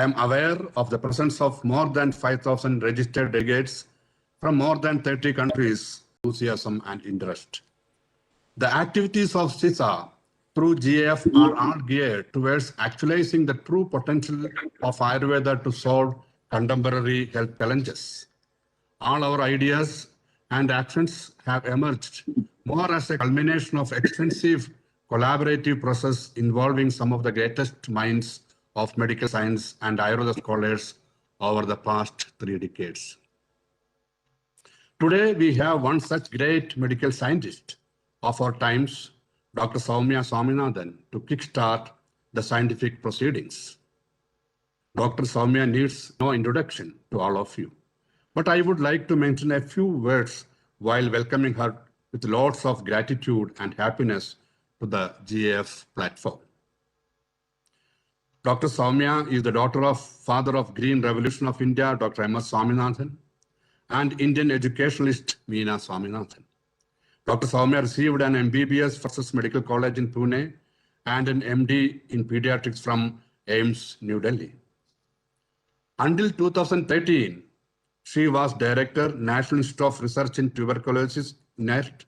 I am aware of the presence of more than 5,000 registered delegates from more than 30 countries, enthusiasm and interest. The activities of CISA through GAF are all geared towards actualizing the true potential of Ayurveda to solve contemporary health challenges. All our ideas and actions have emerged more as a culmination of extensive collaborative process involving some of the greatest minds of medical science and Ayurveda scholars over the past 3 decades. Today, we have one such great medical scientist of our times, Dr. Soumya Swaminathan, to kickstart the scientific proceedings. Dr. Soumya needs no introduction to all of you, but I would like to mention a few words while welcoming her with lots of gratitude and happiness to the GAF platform. Dr. Soumya is the daughter of father of Green Revolution of India, Dr. M.S. Swaminathan, and Indian educationalist Meena Swaminathan. Dr. Soumya received an MBBS from Medical College in Pune and an MD in pediatrics from AIIMS, New Delhi. Until 2013, she was Director, National Institute of Research in Tuberculosis, NIRT,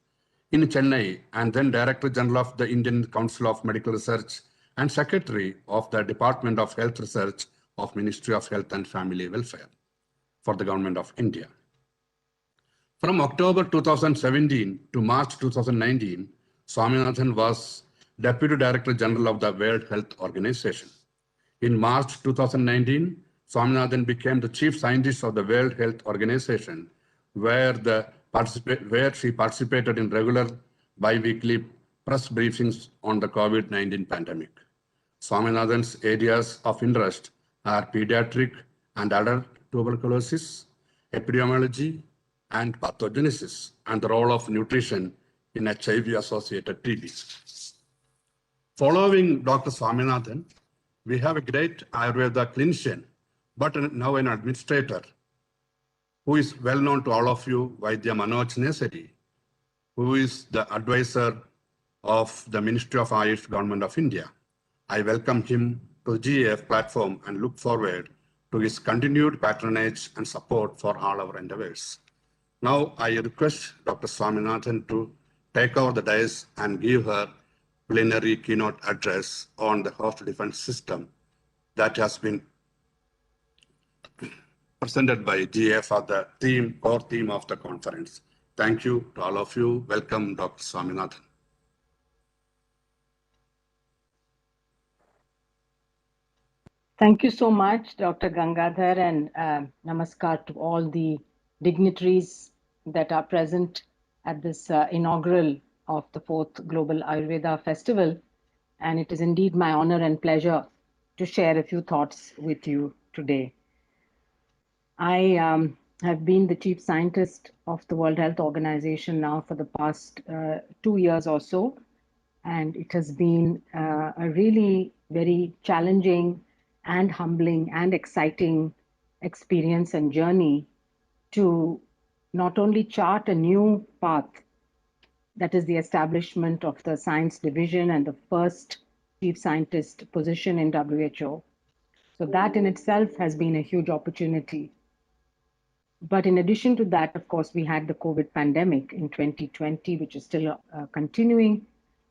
in Chennai, and then Director General of the Indian Council of Medical Research and Secretary of the Department of Health Research of Ministry of Health and Family Welfare for the Government of India. From October 2017 to March 2019, Swaminathan was Deputy Director General of the World Health Organization. In March 2019, Swaminathan became the Chief Scientist of the World Health Organization, where she participated in regular bi-weekly press briefings on the COVID-19 pandemic. Swaminathan's areas of interest are pediatric and adult tuberculosis, epidemiology, and pathogenesis, and the role of nutrition in HIV-associated TB. Following Dr. Swaminathan, we have a great Ayurveda clinician, but now an administrator, who is well known to all of you, Vaidya Manoj Nesari, who is the advisor of the Ministry of Ayush, Government of India. I welcome him to the GAF platform and look forward to his continued patronage and support for all our endeavors. Now I request Dr. Swaminathan to take over the dais and give her plenary keynote address on the host defense system that has been presented by GAF for the core theme of the conference. Thank you to all of you. Welcome, Dr. Swaminathan. Thank you so much, Dr. Gangadhar, and namaskar to all the dignitaries that are present at this inaugural of the 4th Global Ayurveda Festival. And it is indeed my honor and pleasure to share a few thoughts with you today. I have been the chief scientist of the World Health Organization now for the past 2 years or so. And it has been a really very challenging and humbling and exciting experience and journey to not only chart a new path, that is the establishment of the science division and the first chief scientist position in WHO. So that in itself has been a huge opportunity. But in addition to that, of course, we had the COVID pandemic in 2020, which is still continuing,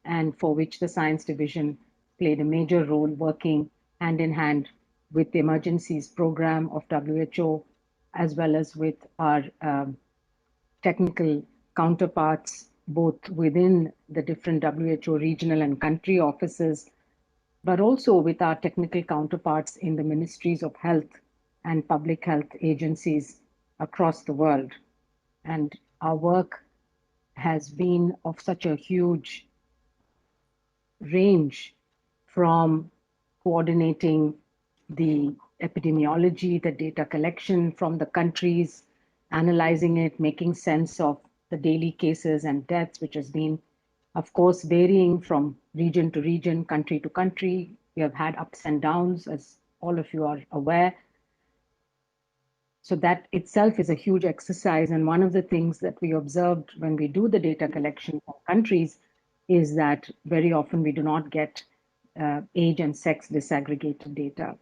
and for which the science division played a major role working hand in hand with the emergencies program of WHO, as well as with our technical counterparts, both within the different WHO regional and country offices, but also with our technical counterparts in the ministries of health and public health agencies across the world. And our work has been of such a huge range, from coordinating the epidemiology, the data collection from the countries, analyzing it, making sense of the daily cases and deaths, which has been, of course, varying from region to region, country to country. We have had ups and downs, as all of you are aware. So that itself is a huge exercise. And one of the things that we observed when we do the data collection from countries is that very often we do not get age and sex disaggregated data.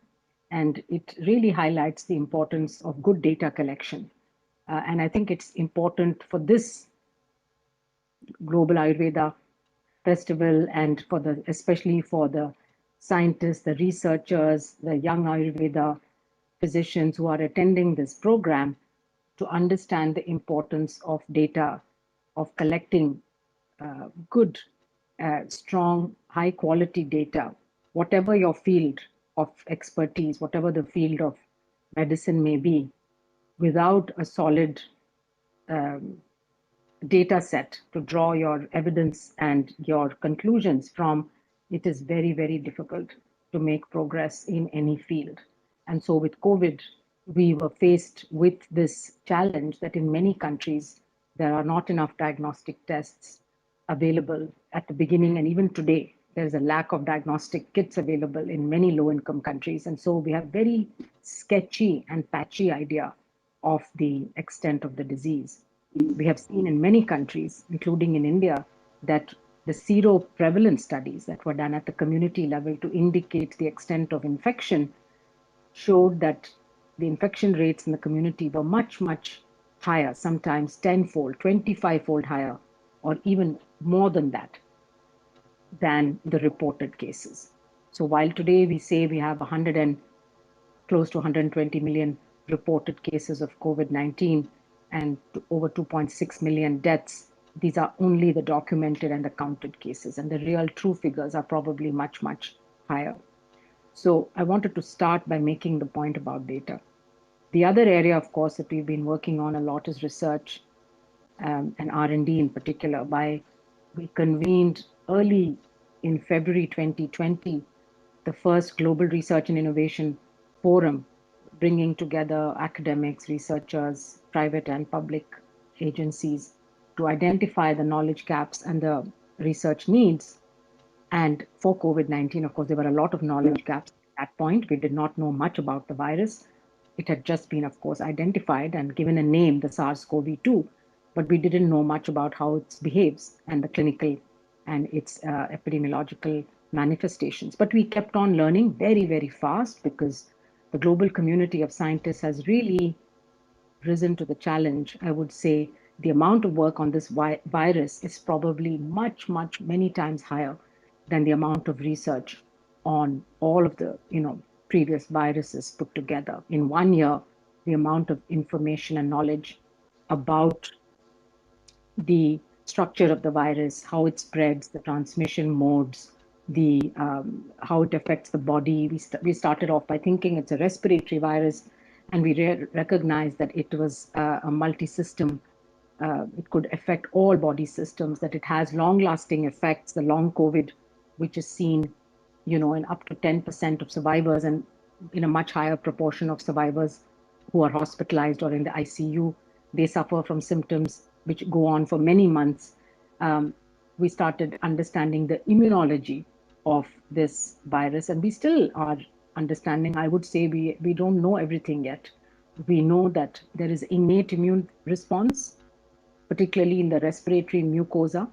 And it really highlights the importance of good data collection. And I think it's important for this Global Ayurveda Festival and for the, especially for the scientists, the researchers, the young Ayurveda physicians who are attending this program to understand the importance of data, of collecting good, strong, high quality data, whatever your field of expertise, whatever the field of medicine may be, without a solid um, data set to draw your evidence and your conclusions from, it is very, very difficult to make progress in any field. And so with COVID, we were faced with this challenge that in many countries, there are not enough diagnostic tests available at the beginning. And even today, there's a lack of diagnostic kits available in many low income countries. And so we have very sketchy and patchy idea of the extent of the disease. We have seen in many countries, including in India, that the sero prevalence studies that were done at the community level to indicate the extent of infection showed that the infection rates in the community were much, much higher, sometimes 10-fold, 25-fold higher, or even more than that, than the reported cases. So while today we say we have 100 and close to 120 million reported cases of COVID-19 and over 2.6 million deaths, these are only the documented and the counted cases, and the real true figures are probably much, much higher. So I wanted to start by making the point about data. The other area, of course, that we've been working on a lot is research and R&D in particular. We convened early in February 2020 the first Global Research and Innovation Forum, bringing together academics, researchers, private and public agencies to identify the knowledge gaps and the research needs. And for COVID-19, of course, there were a lot of knowledge gaps at that point. We did not know much about the virus. It had just been, of course, identified and given a name, the SARS-CoV-2, but we didn't know much about how it behaves and the clinical and its epidemiological manifestations. But we kept on learning very, very fast because the global community of scientists has really risen to the challenge. I would say the amount of work on this virus is probably much, much, many times higher than the amount of research on all of the, previous viruses put together. In 1 year, the amount of information and knowledge about the structure of the virus, how it spreads, the transmission modes, the how it affects the body. We started off by thinking it's a respiratory virus, and we recognized that it was a multi-system. It could affect all body systems. That it has long-lasting effects. The long COVID, which is seen, in up to 10% of survivors, and in a much higher proportion of survivors who are hospitalized or in the ICU, they suffer from symptoms which go on for many months. We started understanding the immunology of this virus, and we still are understanding. I would say we don't know everything yet. We know that there is innate immune response, particularly in the respiratory mucosa,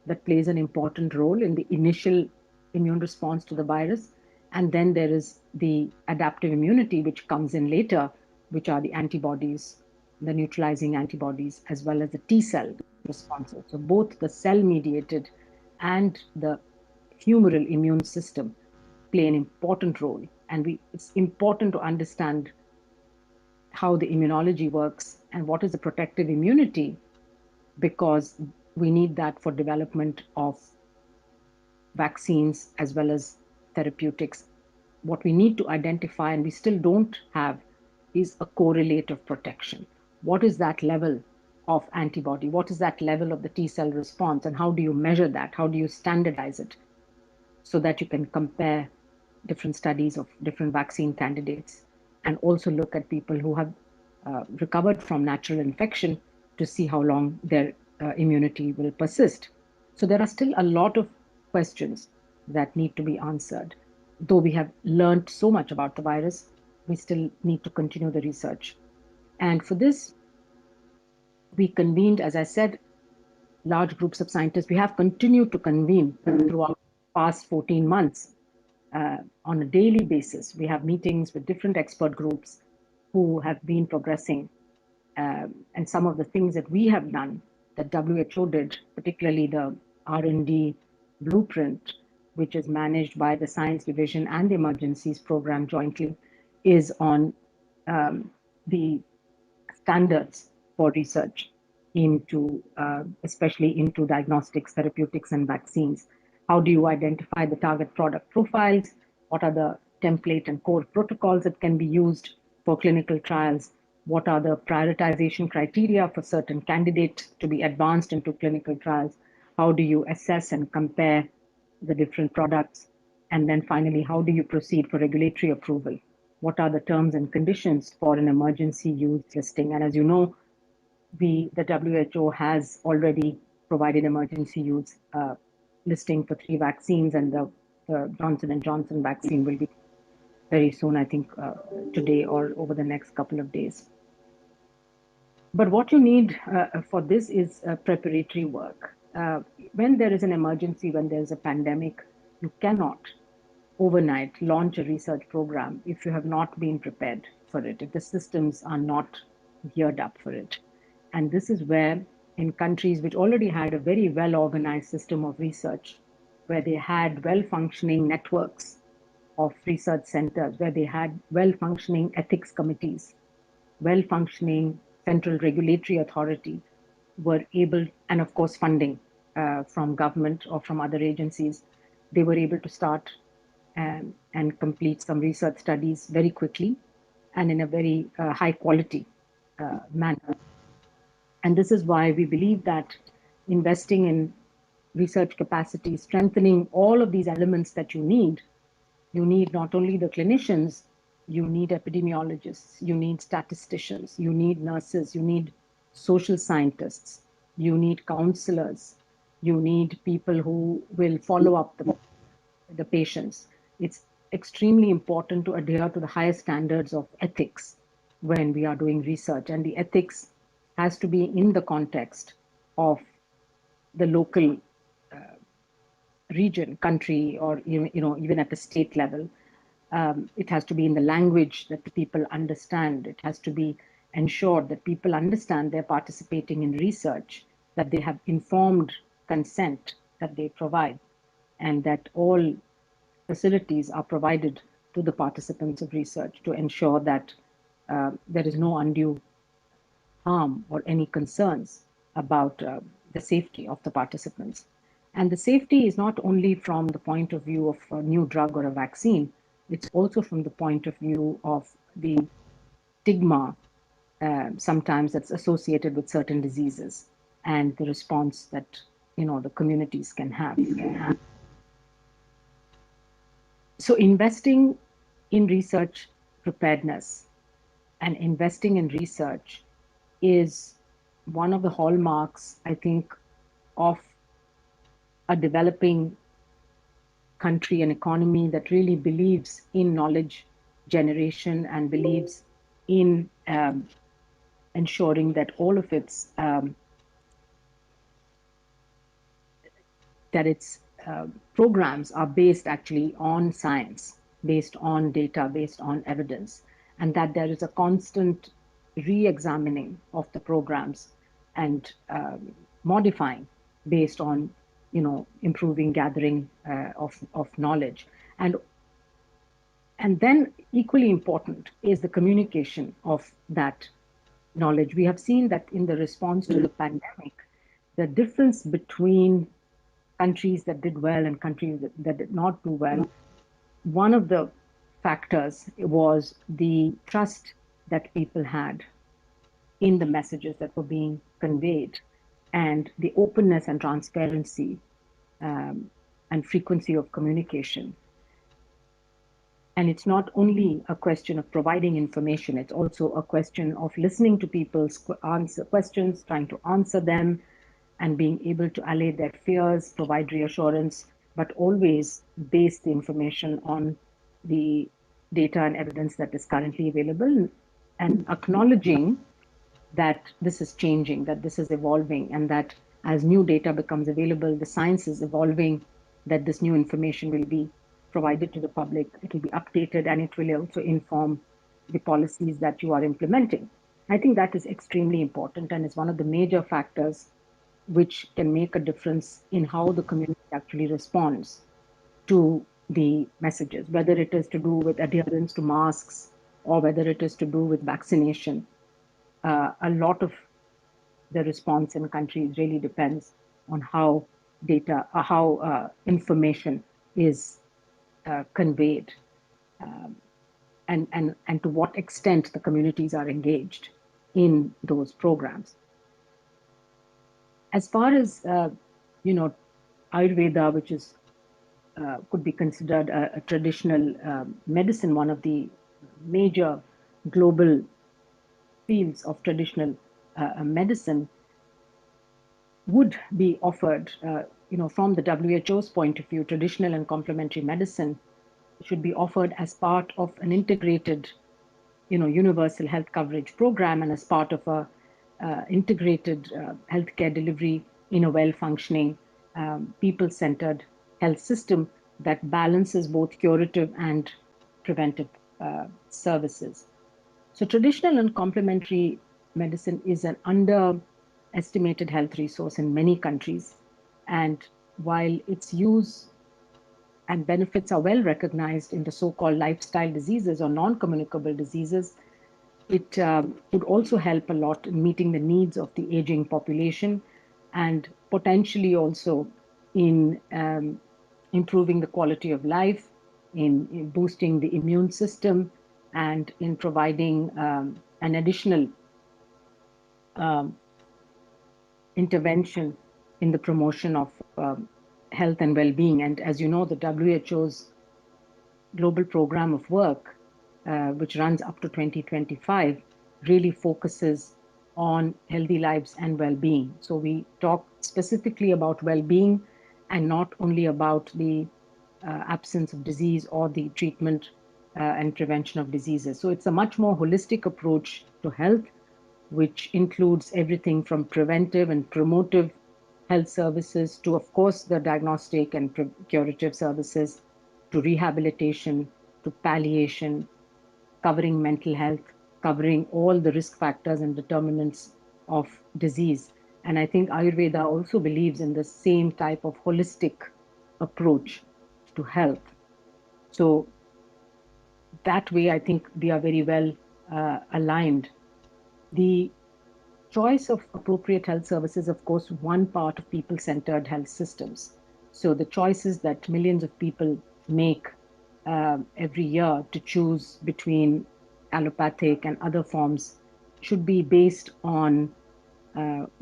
that plays an important role in the initial immune response to the virus. And then there is the adaptive immunity, which comes in later, which are the antibodies, the neutralizing antibodies, as well as the T cell responses. So both the cell-mediated and the humoral immune system play an important role. And it's important to understand how the immunology works and what is the protective immunity, because we need that for development of vaccines as well as therapeutics. What we need to identify, and we still don't have, is a correlate of protection. What is that level of antibody? What is that level of the T cell response? And how do you measure that? How do you standardize it so that you can compare different studies of different vaccine candidates and also look at people who have recovered from natural infection to see how long their immunity will persist. So there are still a lot of questions that need to be answered. Though we have learned so much about the virus, we still need to continue the research. And for this, we convened, as I said, large groups of scientists. We have continued to convene throughout the past 14 months on a daily basis. We have meetings with different expert groups who have been progressing. And some of the things that we have done, that WHO did, particularly the R&D blueprint, which is managed by the Science Division and the Emergencies Program jointly, is on the standards for research into, especially into diagnostics, therapeutics, and vaccines. How do you identify the target product profiles? What are the template and core protocols that can be used for clinical trials? What are the prioritization criteria for certain candidates to be advanced into clinical trials? How do you assess and compare the different products? And then finally, how do you proceed for regulatory approval? What are the terms and conditions for an emergency use listing? And as you know, the WHO has already provided emergency use listing for 3 vaccines, and the Johnson & Johnson vaccine will be very soon, I think today or over the next couple of days. But what you need for this is preparatory work. When there is an emergency, when there's a pandemic, you cannot overnight launch a research program if you have not been prepared for it, if the systems are not geared up for it. And this is where, in countries which already had a very well-organized system of research, where they had well-functioning networks of research centers, where they had well-functioning ethics committees, well-functioning central regulatory authority, were able, and of course funding from government or from other agencies, they were able to start and complete some research studies very quickly and in a very high quality manner. And this is why we believe that investing in research capacity, strengthening all of these elements that you need not only the clinicians, you need epidemiologists, you need statisticians, you need nurses, you need social scientists, you need counselors, you need people who will follow up the patients. It's extremely important to adhere to the highest standards of ethics when we are doing research. And the ethics has to be in the context of the local region, country, or even at the state level. It has to be in the language that the people understand. It has to be ensured that people understand they're participating in research, that they have informed consent that they provide, and that all facilities are provided to the participants of research to ensure that there is no undue harm or any concerns about the safety of the participants. And the safety is not only from the point of view of a new drug or a vaccine, it's also from the point of view of the stigma sometimes that's associated with certain diseases and the response that the communities can have. So investing in research preparedness and investing in research is one of the hallmarks, I think, of a developing country and economy that really believes in knowledge generation and believes in ensuring that all of its programs are based actually on science, based on data, based on evidence, and that there is a constant re-examining of the programs and modifying based on improving gathering of knowledge. And then equally important is the communication of that knowledge. We have seen that in the response to the pandemic, the difference between countries that did well and countries that did not do well, one of the factors was the trust that people had in the messages that were being conveyed, and the openness and transparency and frequency of communication. And it's not only a question of providing information, it's also a question of listening to people's questions, trying to answer them, and being able to allay their fears, provide reassurance, but always base the information on the data and evidence that is currently available, and acknowledging that this is changing, that this is evolving, and that as new data becomes available, the science is evolving, that this new information will be provided to the public. It will be updated, and it will also inform the policies that you are implementing. I think that is extremely important and is one of the major factors which can make a difference in how the community actually responds to the messages, whether it is to do with adherence to masks or whether it is to do with vaccination. A lot of the response in countries really depends on how information is conveyed, and to what extent the communities are engaged in those programs. As far as Ayurveda, which is could be considered a traditional medicine, one of the major global fields of traditional medicine, would be offered, from the WHO's point of view, traditional and complementary medicine should be offered as part of an integrated, universal health coverage program and as part of a integrated healthcare delivery in a well-functioning, people-centered health system that balances both curative and preventive services. So traditional and complementary medicine is an underestimated health resource in many countries. And while its use and benefits are well recognized in the so-called lifestyle diseases or non-communicable diseases, it would also help a lot in meeting the needs of the aging population and potentially also in improving the quality of life, in boosting the immune system, and in providing an additional intervention in the promotion of health and well-being. And as you know, the WHO's global program of work, which runs up to 2025, really focuses on healthy lives and well-being. So we talk specifically about well-being and not only about the absence of disease or the treatment and prevention of diseases. So it's a much more holistic approach to health, which includes everything from preventive and promotive health services to, of course, the diagnostic and curative services, to rehabilitation, to palliation, covering mental health, covering all the risk factors and determinants of disease. And I think Ayurveda also believes in the same type of holistic approach to health. So that way, I think we are very well aligned. The choice of appropriate health services, of course, one part of people-centered health systems. So the choices that millions of people make every year to choose between allopathic and other forms should be based on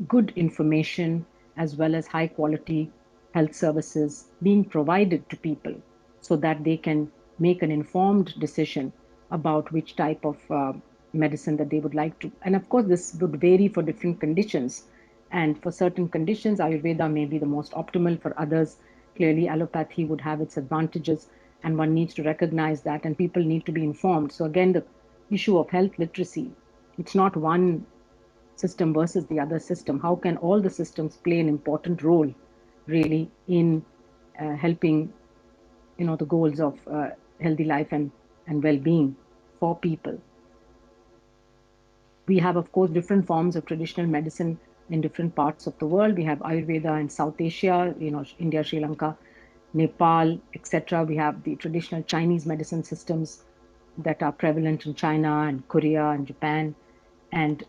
good information as well as high quality health services being provided to people so that they can make an informed decision about which type of medicine that they would like to. And of course, this would vary for different conditions. And for certain conditions, Ayurveda may be the most optimal. For others, clearly allopathy would have its advantages. And one needs to recognize that, and people need to be informed. So again, the issue of health literacy, it's not one system versus the other system. How can all the systems play an important role really in helping the goals of healthy life and well-being for people? We have, of course, different forms of traditional medicine in different parts of the world. We have Ayurveda in South Asia, India, Sri Lanka, Nepal, etc. We have the traditional Chinese medicine systems that are prevalent in China and Korea and Japan. And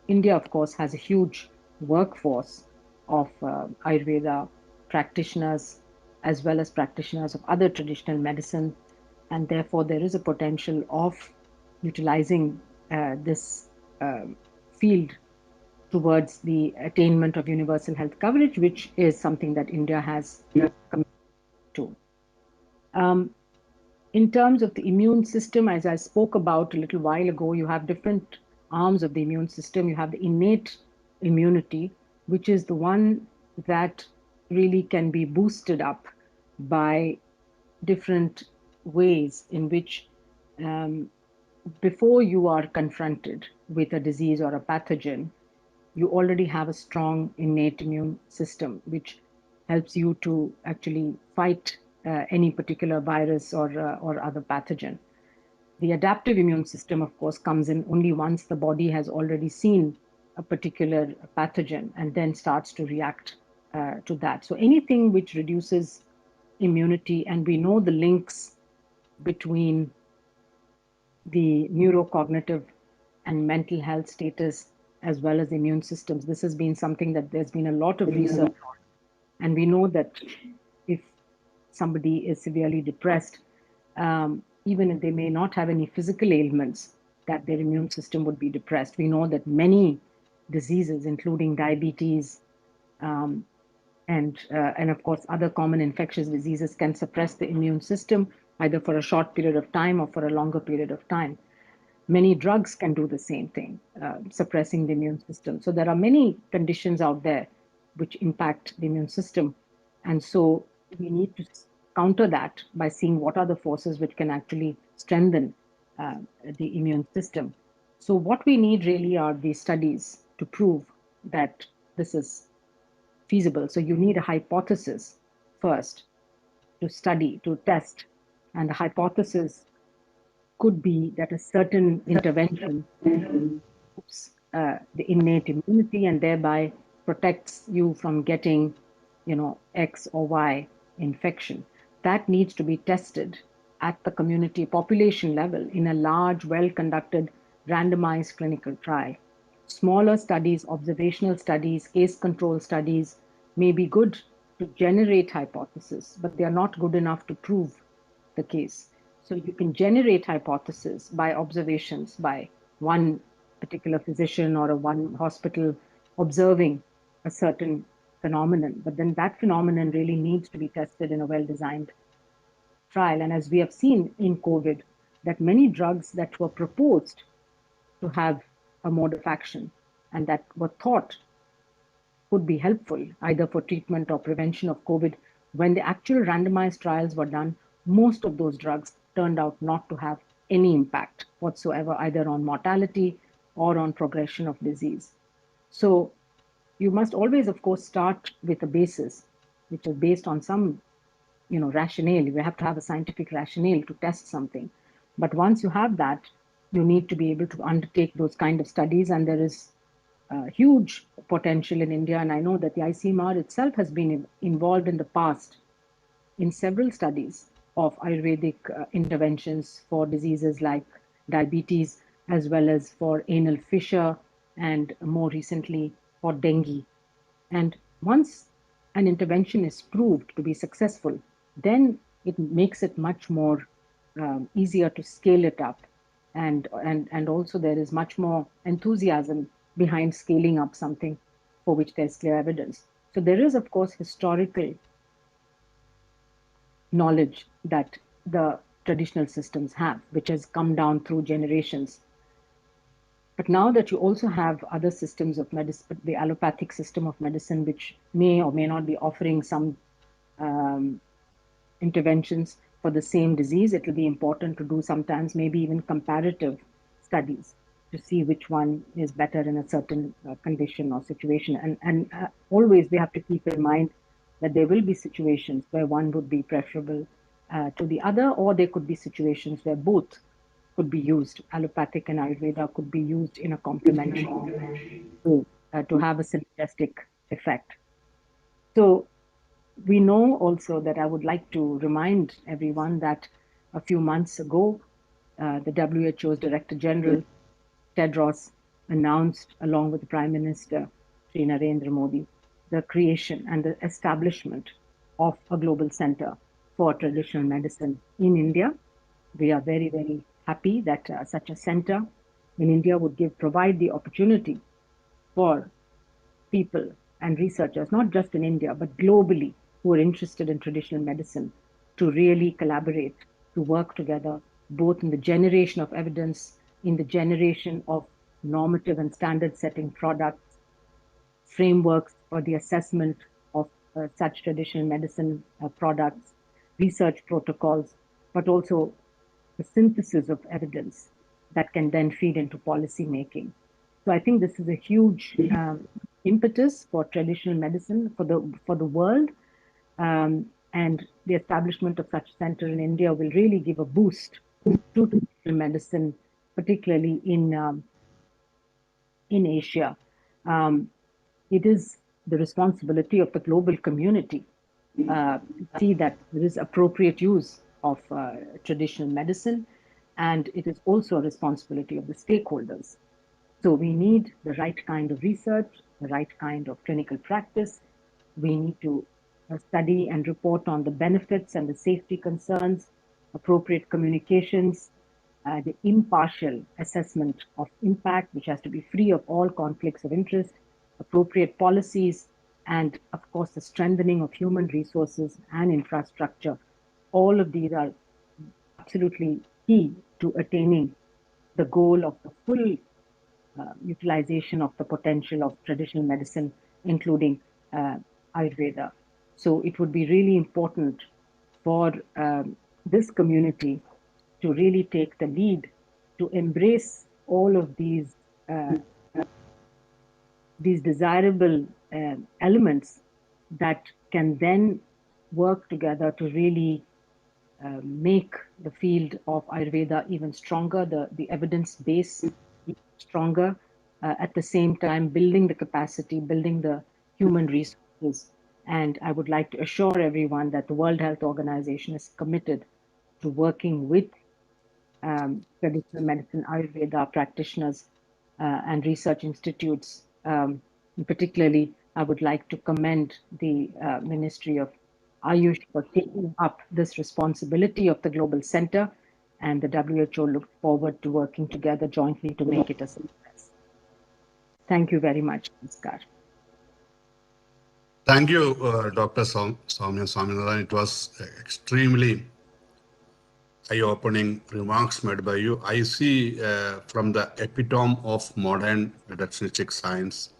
India, of course, has a huge workforce of Ayurveda practitioners as well as practitioners of other traditional medicine. And therefore, there is a potential of utilizing this field towards the attainment of universal health coverage, which is something that India has committed to. In terms of the immune system, as I spoke about a little while ago, you have different arms of the immune system. You have the innate immunity, which is the one that really can be boosted up by different ways in which before you are confronted with a disease or a pathogen, you already have a strong innate immune system, which helps you to actually fight any particular virus or other pathogen. The adaptive immune system, of course, comes in only once the body has already seen a particular pathogen and then starts to react to that. So anything which reduces immunity, and we know the links between the neurocognitive and mental health status as well as immune systems. This has been something that there's been a lot of research on. And we know that if somebody is severely depressed, even if they may not have any physical ailments, that their immune system would be depressed. We know that many diseases, including diabetes, um, and of course other common infectious diseases, can suppress the immune system either for a short period of time or for a longer period of time. Many drugs can do the same thing, suppressing the immune system. So there are many conditions out there which impact the immune system. And so we need to counter that by seeing what are the forces which can actually strengthen uh, the immune system. So what we need really are these studies to prove that this is feasible. So you need a hypothesis first to study, to test. And the hypothesis could be that a certain intervention boosts the innate immunity and thereby protects you from getting, X or Y infection. That needs to be tested at the community population level in a large, well-conducted, randomized clinical trial. Smaller studies, observational studies, case control studies may be good to generate hypotheses, but they are not good enough to prove the case. So you can generate hypotheses by observations, by one particular physician or a one hospital observing a certain phenomenon, but then that phenomenon really needs to be tested in a well-designed trial. And as we have seen in COVID, that many drugs that were proposed to have a mode of action and that were thought could be helpful either for treatment or prevention of COVID, when the actual randomized trials were done, most of those drugs turned out not to have any impact whatsoever, either on mortality or on progression of disease. So you must always, of course, start with a basis, which is based on some, rationale. You have to have a scientific rationale to test something. But once you have that, you need to be able to undertake those kind of studies, and there is huge potential in India. And I know that the ICMR itself has been involved in the past in several studies of Ayurvedic interventions for diseases like diabetes, as well as for anal fissure, and more recently for dengue. And once an intervention is proved to be successful, then it makes it much more easier to scale it up. And also there is much more enthusiasm behind scaling up something for which there's clear evidence. So there is, of course, historical knowledge that the traditional systems have, which has come down through generations. But now that you also have other systems of medicine, the allopathic system of medicine, which may or may not be offering some interventions for the same disease, it will be important to do sometimes maybe even comparative studies to see which one is better in a certain condition or situation. And always we have to keep in mind that there will be situations where one would be preferable to the other, or there could be situations where both could be used. Allopathic and Ayurveda could be used in a complementary way to have a synergistic effect. So we know also that I would like to remind everyone that a few months ago, the WHO's Director General, Tedros, announced, along with the Prime Minister, Sri Narendra Modi, the creation and the establishment of a global center for traditional medicine in India. We are very, very happy that such a center in India would provide the opportunity for people and researchers, not just in India, but globally, who are interested in traditional medicine, to really collaborate, to work together, both in the generation of evidence, in the generation of normative and standard setting products, frameworks for the assessment of such traditional medicine products, research protocols, but also the synthesis of evidence that can then feed into policy making. So I think this is a huge impetus for traditional medicine for the world. And the establishment of such center in India will really give a boost to traditional medicine, particularly in Asia. Um, it is the responsibility of the global community to see that there is appropriate use of traditional medicine, and it is also a responsibility of the stakeholders. So we need the right kind of research, the right kind of clinical practice. We need to study and report on the benefits and the safety concerns, appropriate communications, the impartial assessment of impact, which has to be free of all conflicts of interest, appropriate policies, and of course, the strengthening of human resources and infrastructure. All of these are absolutely key to attaining the goal of the full utilization of the potential of traditional medicine, including Ayurveda. So it would be really important for this community to really take the lead, to embrace all of uh, these desirable elements that can then work together to really make the field of Ayurveda even stronger, the evidence base stronger, at the same time building the capacity, building the human resources. And I would like to assure everyone that the World Health Organization is committed to working with traditional medicine, Ayurveda practitioners, and research institutes. Particularly, I would like to commend the Ministry of Ayush for taking up this responsibility of the Global Center, and the WHO look forward to working together jointly to make it a success. Thank you very much, Namaskar. Thank you, Dr. Soumya Swaminathan. It was extremely eye-opening remarks made by you. I see from the epitome of modern reductionistic science,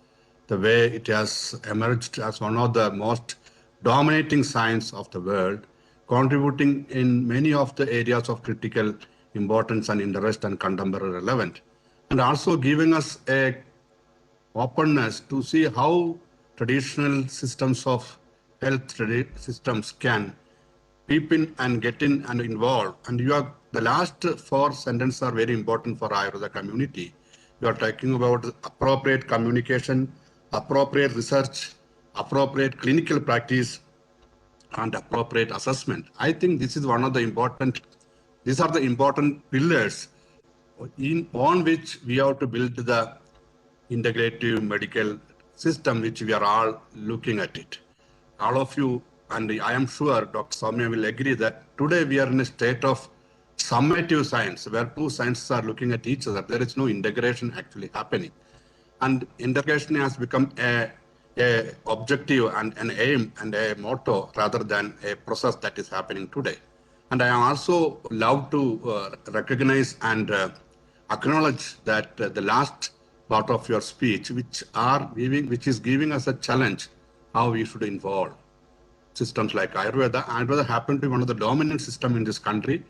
the way it has emerged as one of the most dominating science of the world, contributing in many of the areas of critical importance and interest and contemporary relevant, and also giving us a openness to see how traditional systems of health systems can peep in and get in and involve. And the last four sentences are very important for Ayurveda community. You are talking about appropriate communication, appropriate research, appropriate clinical practice, and appropriate assessment. I think this is one of the important, these are the important pillars on which we have to build the integrative medical system, which we are all looking at it. All of you, and I am sure Dr. Soumya will agree that today we are in a state of summative science, where two sciences are looking at each other. There is no integration actually happening. And integration has become a objective and an aim and a motto rather than a process that is happening today. And I also love to recognize and acknowledge that the last part of your speech, which is giving us a challenge how we should involve systems like Ayurveda. Ayurveda happened to be one of the dominant systems in this country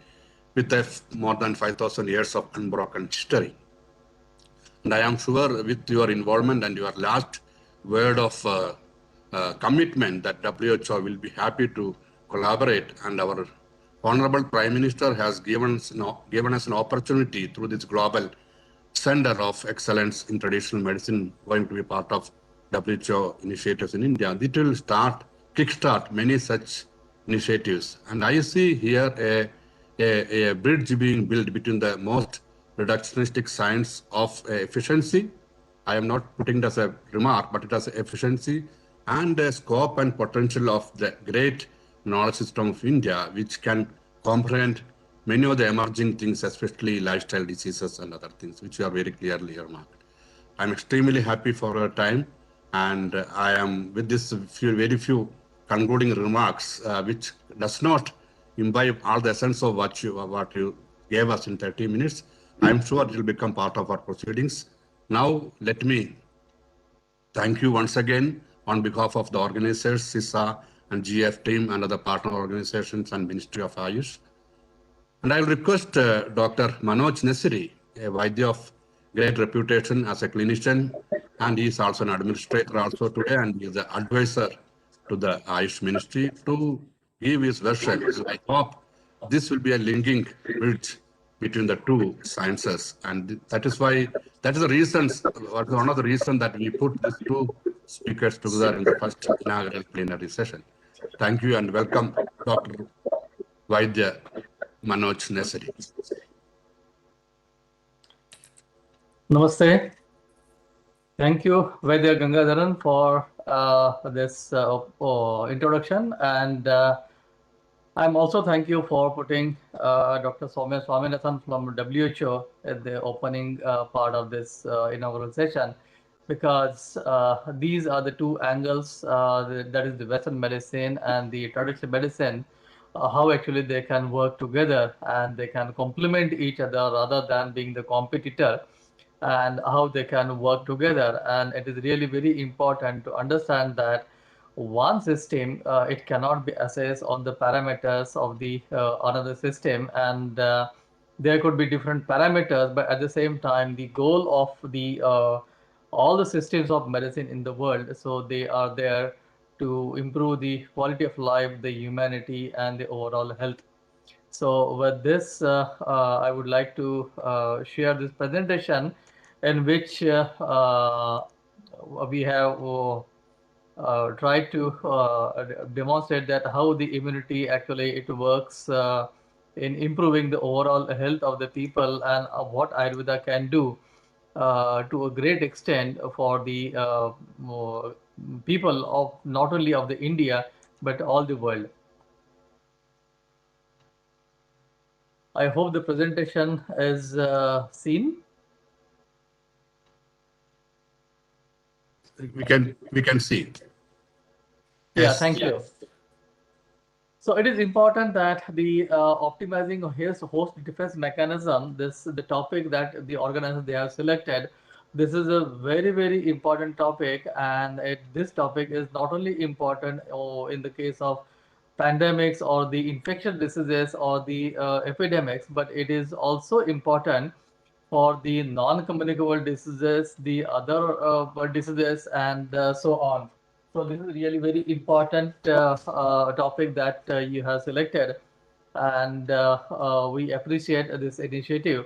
with more than 5,000 years of unbroken history. And I am sure with your involvement and your last word of commitment that WHO will be happy to collaborate, and our Honorable Prime Minister has given us an opportunity through this global center of excellence in traditional medicine going to be part of WHO initiatives in India. It will kickstart many such initiatives. And I see here a bridge being built between the most reductionistic science of efficiency. I am not putting it as a remark, but it has efficiency and a scope and potential of the great knowledge system of India, which can comprehend many of the emerging things, especially lifestyle diseases and other things, which you are very clearly earmarked. I'm extremely happy for your time, and I am with this very few concluding remarks, which does not imbibe all the essence of what you gave us in 30 minutes. I'm sure it will become part of our proceedings. Now, let me thank you once again on behalf of the organizers, CISA and GF team and other partner organizations and Ministry of Ayush. And I'll request Dr. Manoj Nesiri, a Vaidya of great reputation as a clinician, and he is also an administrator also today, and he is the advisor to the Ayush Ministry, to give his version. I hope this will be a linking bridge between the two sciences, and that is the reasons, or one of the reasons that we put these two speakers together in the first inaugural plenary session. Thank you and welcome, Dr. Vaidya Manoj Nesari. Namaste. Thank you, Vaidya Gangadharan, for this introduction, and I'm also thank you for putting Dr. Soumya Swaminathan from WHO at the opening part of this inaugural session, because these are the two angles, that is the Western medicine and the traditional medicine, how actually they can work together and they can complement each other rather than being the competitor, and how they can work together. And it is really very important to understand that one system, it cannot be assessed on the parameters of the another system, and there could be different parameters, but at the same time the goal of the all the systems of medicine in the world, so they are there to improve the quality of life, the humanity, and the overall health. So with this, I would like to share this presentation in which we have tried to demonstrate that how the immunity actually it works in improving the overall health of the people, and what Ayurveda can do to a great extent for the people of not only of the India but all the world. I hope the presentation is seen. We can see. Yeah, Yes. thank you. So it is important that the optimizing of his host defense mechanism, this the topic that the organizers they have selected. This is a very important topic, and this topic is not only important in the case of pandemics or the infectious diseases or the epidemics, but it is also important for the non-communicable diseases, the other diseases, and so on. So this is really very important topic that you have selected, and we appreciate this initiative.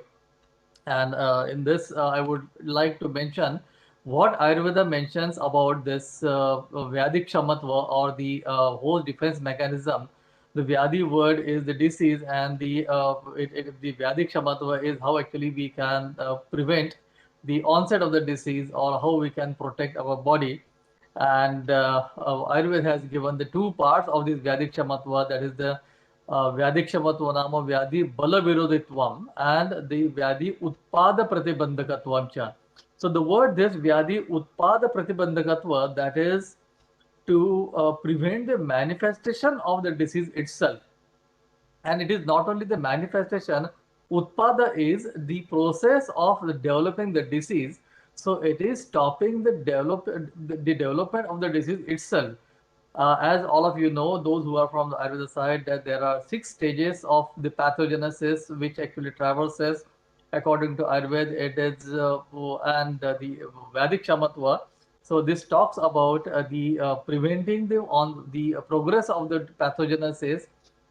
And in this, I would like to mention what Ayurveda mentions about this Vyadik Shamatva, or the whole defense mechanism. The Vyadi word is the disease, and the Vyadik Shamatva is how actually we can prevent the onset of the disease, or how we can protect our body. And Ayurveda has given the two parts of this Vyadik Shamatva, that is the Vyadik Shamatva Nama Vyadi Bala Virodhitvam and the Vyadi Utpada Pratibandhakatvam cha. So the word this Vyadi Utpada Pratibandhakatva, that is to prevent the manifestation of the disease itself. And it is not only the manifestation, Utpada is the process of developing the disease. So it is stopping the development of the disease itself. As all of you know, those who are from the Ayurveda side, that there are 6 stages of the pathogenesis which actually traverses according to Ayurveda. It is the Vedic Shamatva. So this talks about the preventing the progress of the pathogenesis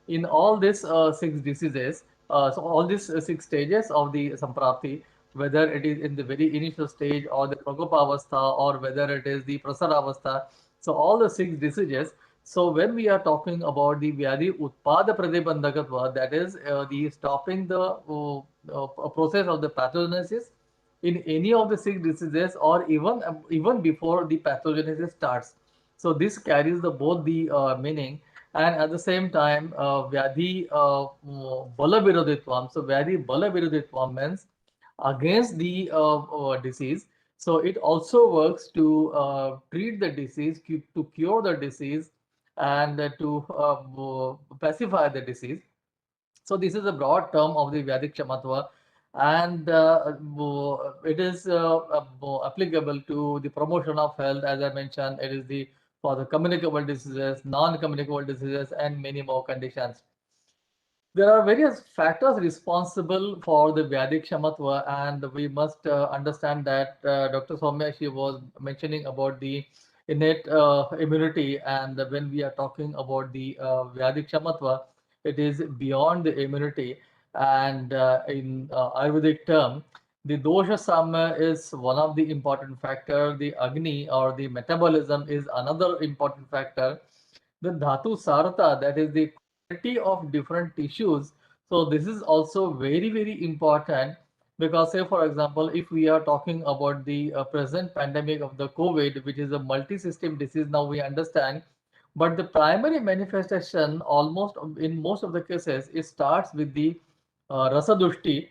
in all these 6 diseases. So all these 6 stages of the Samprapti, whether it is in the very initial stage or the Pragopavastha, or whether it is the Prasaravastha. So all the 6 diseases. So when we are talking about the Vyadi Utpada Pratibandhakatva, that is the stopping the process of the pathogenesis in any of the 6 diseases, or even before the pathogenesis starts. So this carries the both the meaning, and at the same time Vyadi Bala Virodhitvam. So Vyadi Bala Virodhitvam means against the disease. So it also works to treat the disease, to cure the disease, and to pacify the disease. So this is a broad term of the Vedic Shamatva, and it is applicable to the promotion of health. As I mentioned, it is the for the communicable diseases, non-communicable diseases, and many more conditions. There are various factors responsible for the Vedic Shamatva, and we must understand that Dr. Soumya, she was mentioning about the innate immunity, and when we are talking about the Vyadi Kshamatva, it is beyond the immunity. And in Ayurvedic term, the dosha samya is one of the important factor. The Agni or the metabolism is another important factor. The dhatu sarata, that is the quality of different tissues. So this is also very, very important, because say for example, if we are talking about the present pandemic of the COVID, which is a multi-system disease, now we understand, but the primary manifestation almost in most of the cases, it starts with the rasadushti.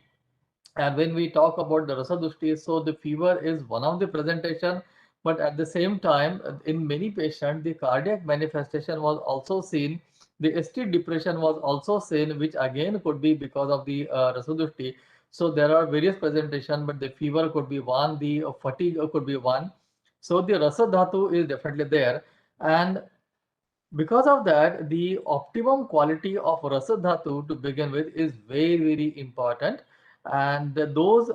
And when we talk about the Rasadushti, so the fever is one of the presentation, but at the same time, in many patients, the cardiac manifestation was also seen. The ST depression was also seen, which again could be because of the Rasadushti. So there are various presentation, but the fever could be one, the fatigue could be one. So the Rasa Dhatu is definitely there. And because of that, the optimum quality of rasa dhatu to begin with is very, very important. And those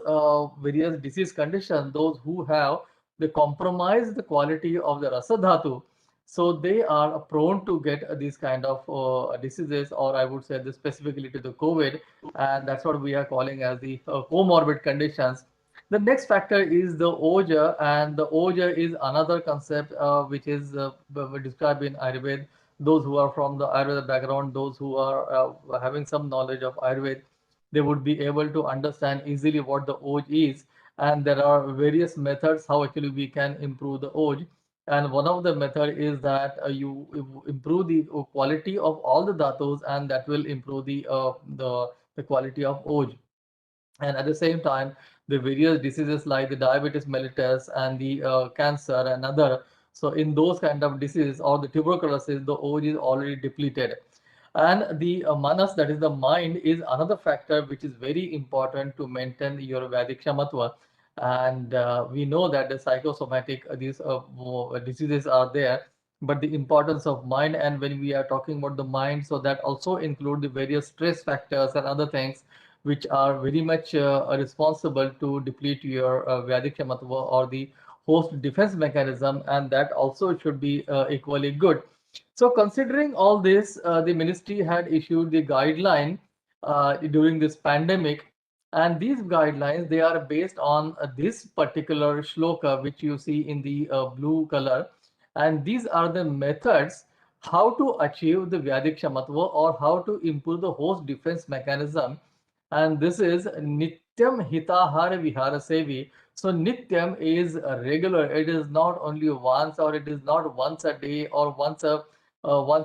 various disease conditions, those who have the compromise the quality of the rasa dhatu, so they are prone to get these kind of diseases, or I would say the specifically to the COVID, and that's what we are calling as the comorbid conditions. The next factor is the oja, and the oja is another concept which is described in Ayurveda. Those who are from the Ayurveda background, those who are having some knowledge of Ayurveda, they would be able to understand easily what the oj is. And there are various methods how actually we can improve the oj. And one of the method is that you improve the quality of all the dhatus, and that will improve the quality of oj. And at the same time, the various diseases like the diabetes mellitus and the cancer and other, so in those kind of diseases or the tuberculosis, the oj is already depleted. And the manas, that is the mind, is another factor which is very important to maintain your Vedic Shamatva. And we know that the psychosomatic these diseases are there, but the importance of mind, and when we are talking about the mind, so that also include the various stress factors and other things which are very much responsible to deplete your Vedic Shamatva or the host defense mechanism, and that also should be equally good. So considering all this, the ministry had issued the guideline during this pandemic, and these guidelines, they are based on this particular shloka which you see in the blue color, and these are the methods how to achieve the Vedic Shamatva or how to improve the host defense mechanism. And this is Nityam Hitahara Vihara Sevi. So Nityam is regular. It is not only once, or it is not once a day or once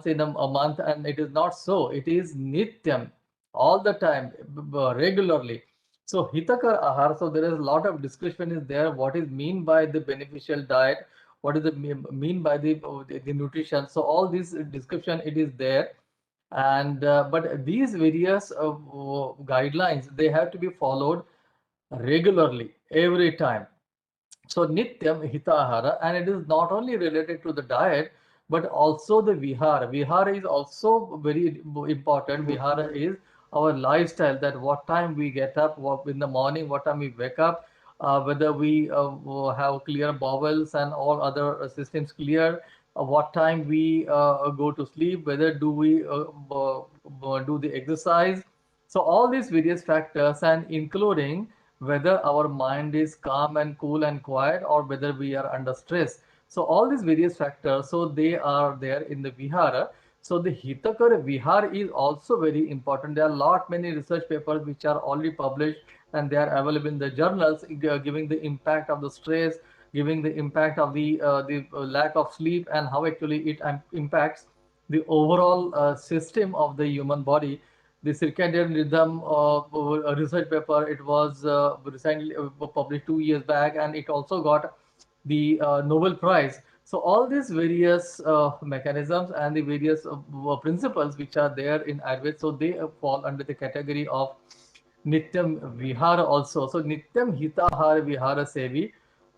in a month, and it is not so. It is Nityam, all the time, regularly. So Hitakar Ahar. So there is a lot of discussion is there. What is mean by the beneficial diet? What is the mean by the nutrition? So all this description it is there. And but these various guidelines, they have to be followed regularly every time. So Nityam Hitahara, and it is not only related to the diet, but also the Vihara. Vihara is also very important. Vihara is our lifestyle, that what time we get up, what in the morning, what time we wake up, whether we have clear bowels and all other systems clear, what time we go to sleep, whether do we do the exercise. So all these various factors, and including whether our mind is calm and cool and quiet, or whether we are under stress. So all these various factors, so they are there in the Vihara. So the Hitakar Vihar is also very important. There are lot many research papers which are already published, and they are available in the journals, giving the impact of the stress, giving the impact of the lack of sleep, and how actually it impacts the overall system of the human body. The circadian rhythm a research paper, it was recently published 2 years back, and it also got the Nobel Prize. So all these various mechanisms and the various principles which are there in Ayurveda, so they fall under the category of Nityam Vihara also. So Nityam Hitahara Vihara Sevi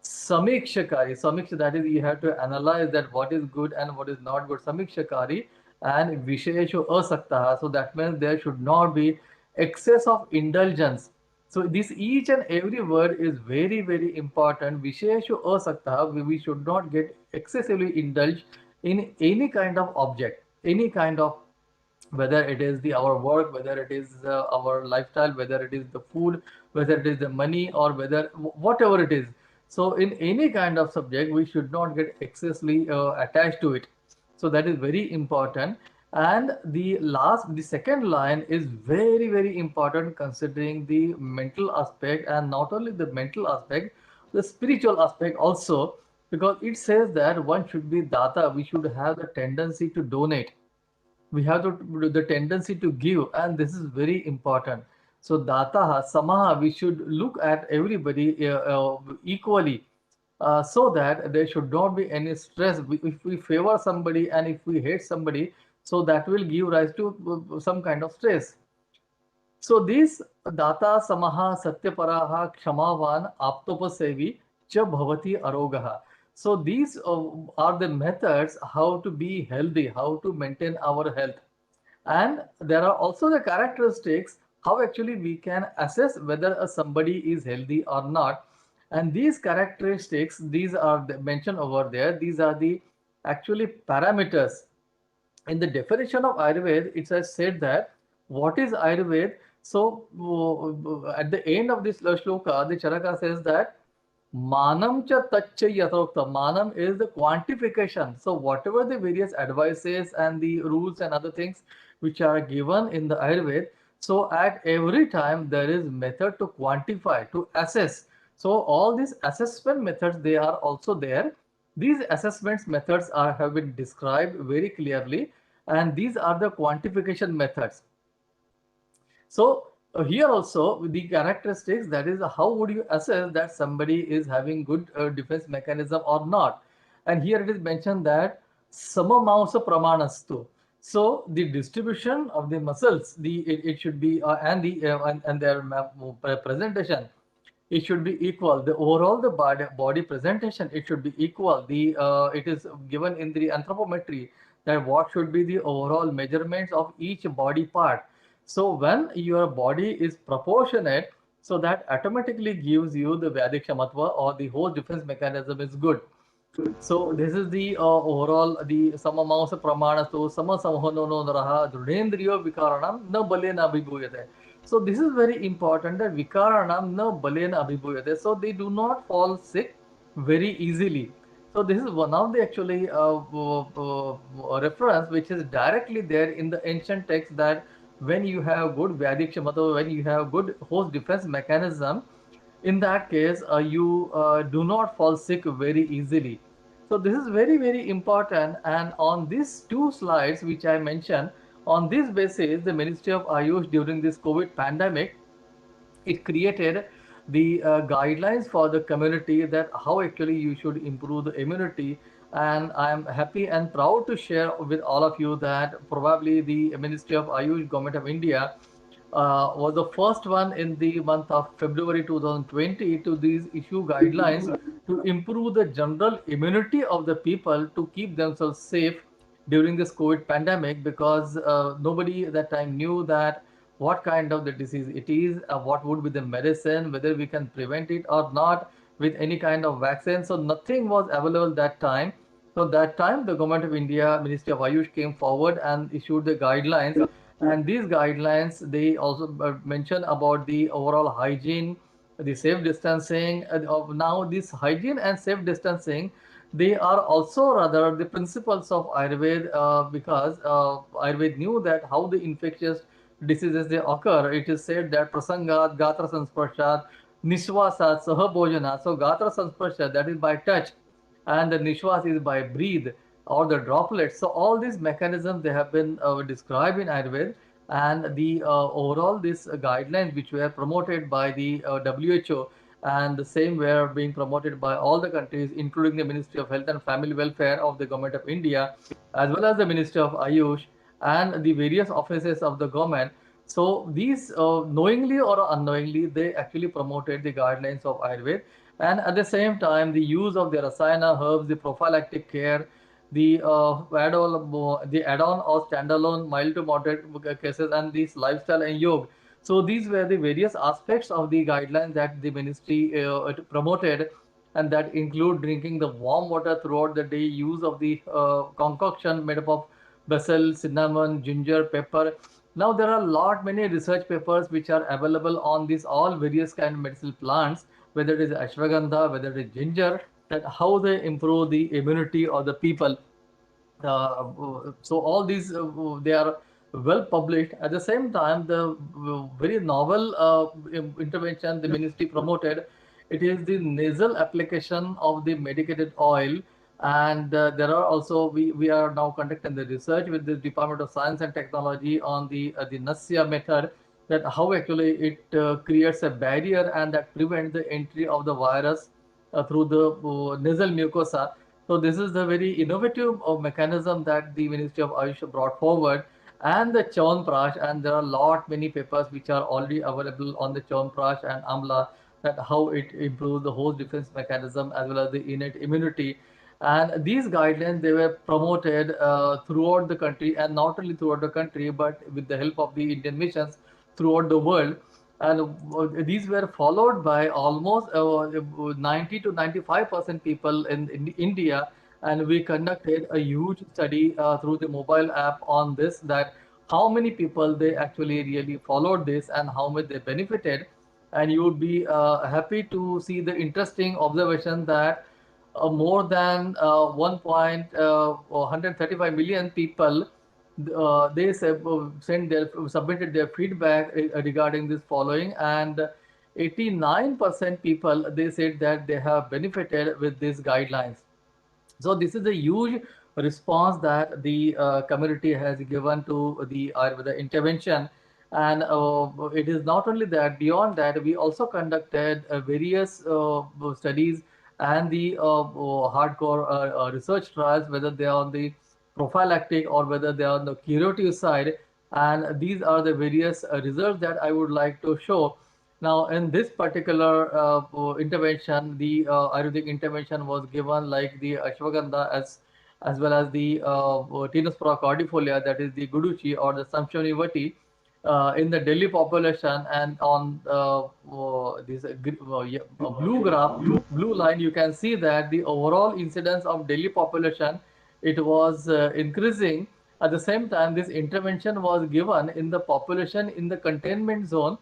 Samikshakari. Samiksha, that is, you have to analyze that what is good and what is not good. Samikshakari and Visheshu Asaktaha. So that means there should not be excess of indulgence. So this each and every word is very, very important. Visheshu asakta, we should not get excessively indulged in any kind of object, any kind of, whether it is the our work, whether it is our lifestyle, whether it is the food, whether it is the money, or whether whatever it is. So in any kind of subject, we should not get excessively attached to it. So that is very important. And the second line is very, very important, considering the mental aspect, and not only the mental aspect, the spiritual aspect also, because it says that one should be data, we should have the tendency to donate, we have the tendency to give, and this is very important. So dataha samaha, we should look at everybody equally, so that there should not be any stress. If we favor somebody and if we hate somebody, so that will give rise to some kind of stress. So these data samaha satyaparaha kshamavan aptopasevi cha bhavati arogaha. So these are the methods how to be healthy, how to maintain our health. And there are also the characteristics how actually we can assess whether somebody is healthy or not. And these characteristics, these are mentioned over there. These are the actually parameters. In the definition of Ayurveda, it has said that what is Ayurveda. So at the end of this shloka, the Charaka says that Manam cha taccha yatharokta. Manam is the quantification. So whatever the various advices and the rules and other things which are given in the Ayurveda, so at every time there is method to quantify, to assess. So all these assessment methods, they are also there. These assessments methods have been described very clearly, and these are the quantification methods. So here also the characteristics, that is how would you assess that somebody is having good defense mechanism or not. And here it is mentioned that samamausa pramanastu. So the distribution of the muscles, it should be and their presentation, it should be equal. The overall the body presentation, it should be equal. The it is given in the anthropometry that what should be the overall measurements of each body part. So when your body is proportionate, so that automatically gives you the Vyadik or the whole defense mechanism is good. So this is the overall the samamausa pramana. So sama samhono no naraha drudendriyo vikaranam na balena abhibhuyate. So this is very important, that vikaranam na balena abhibhuyate. So they do not fall sick very easily. So this is one of the actually reference which is directly there in the ancient text, that when you have good Vedic Kshamata, when you have good host defense mechanism, in that case you do not fall sick very easily. So this is very, very important. And on these two slides which I mentioned, on this basis the Ministry of Ayush during this COVID pandemic, it created the guidelines for the community, that how actually you should improve the immunity. And I am happy and proud to share with all of you that probably the Ministry of Ayush, Government of India, was the first one in the month of February 2020 to these issue guidelines to improve the general immunity of the people to keep themselves safe during this COVID pandemic, because nobody at that time knew that what kind of the disease it is, what would be the medicine, whether we can prevent it or not with any kind of vaccine. So nothing was available that time. So that time the Government of India, Ministry of Ayush came forward and issued the guidelines. And these guidelines, they also mention about the overall hygiene, the safe distancing. Now this hygiene and safe distancing, they are also rather the principles of Ayurveda, because Ayurveda knew that how the infectious diseases they occur. It is said that prasangat gatra sansparshat nishwasat sahabhojana. So gatra sansparsha, that is by touch, and the nishwas is by breathe or the droplets. So all these mechanisms, they have been described in Ayurveda. And the overall this guidelines which were promoted by the WHO, and the same were being promoted by all the countries, including the Ministry of Health and Family Welfare of the Government of India, as well as the Ministry of Ayush and the various offices of the government. So these knowingly or unknowingly, they actually promoted the guidelines of Ayurveda. And at the same time, the use of the rasayana herbs, the prophylactic care, the add-on or standalone mild to moderate cases, and these lifestyle and yoga. So these were the various aspects of the guidelines that the ministry promoted, and that include drinking the warm water throughout the day, use of the concoction made up of basil, cinnamon, ginger, pepper. Now there are a lot many research papers which are available on these all various kind of medicinal plants, whether it is ashwagandha, whether it is ginger, that how they improve the immunity of the people. So all these they are well published. At the same time, the very novel intervention the ministry promoted, it is the nasal application of the medicated oil. And there are also, we are now conducting the research with the Department of Science and Technology on the Nasya method, that how actually it creates a barrier and that prevents the entry of the virus through the nasal mucosa. So this is the very innovative mechanism that the Ministry of Ayush brought forward, and the Chyawanprash, and there are a lot many papers which are already available on the Chyawanprash and Amla, that how it improves the host defense mechanism as well as the innate immunity. And these guidelines, they were promoted throughout the country, and not only throughout the country but with the help of the Indian missions throughout the world. And these were followed by almost 90 to 95% people in India. And we conducted a huge study through the mobile app on this, that how many people they actually really followed this and how much they benefited. And you would be happy to see the interesting observation that more than 135 million people, they submitted their feedback regarding this following. And 89% people, they said that they have benefited with these guidelines. So this is a huge response that the community has given to the Ayurveda intervention. And it is not only that, beyond that, we also conducted various studies and the hardcore research trials, whether they are on the prophylactic or whether they are on the curative side. And these are the various results that I would like to show. Now, in this particular intervention, the Ayurvedic intervention was given like the ashwagandha, as well as the Tinospora cordifolia, that is the guduchi or the Samshonivati, in the Delhi population. And on this blue graph, blue line, you can see that the overall incidence of Delhi population, it was increasing. At the same time, this intervention was given in the population in the containment zone,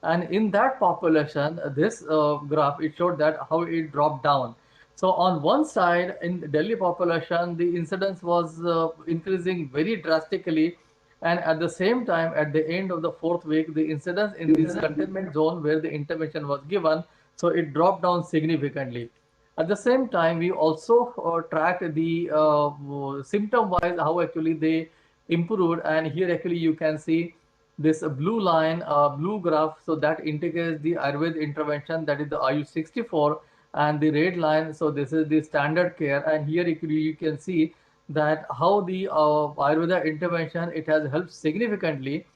and in that population, this graph, it showed that how it dropped down. So on one side, in the Delhi population, the incidence was increasing very drastically. And at the same time, at the end of the fourth week, the incidence in this containment zone where the intervention was given, so it dropped down significantly. At the same time, we also tracked the symptom-wise how actually they improved. And here actually you can see this blue line, blue graph, so that indicates the Ayurveda intervention, that is the Ayush 64, and the red line, so this is the standard care. And here you can see that how the Ayurveda intervention, it has helped significantly.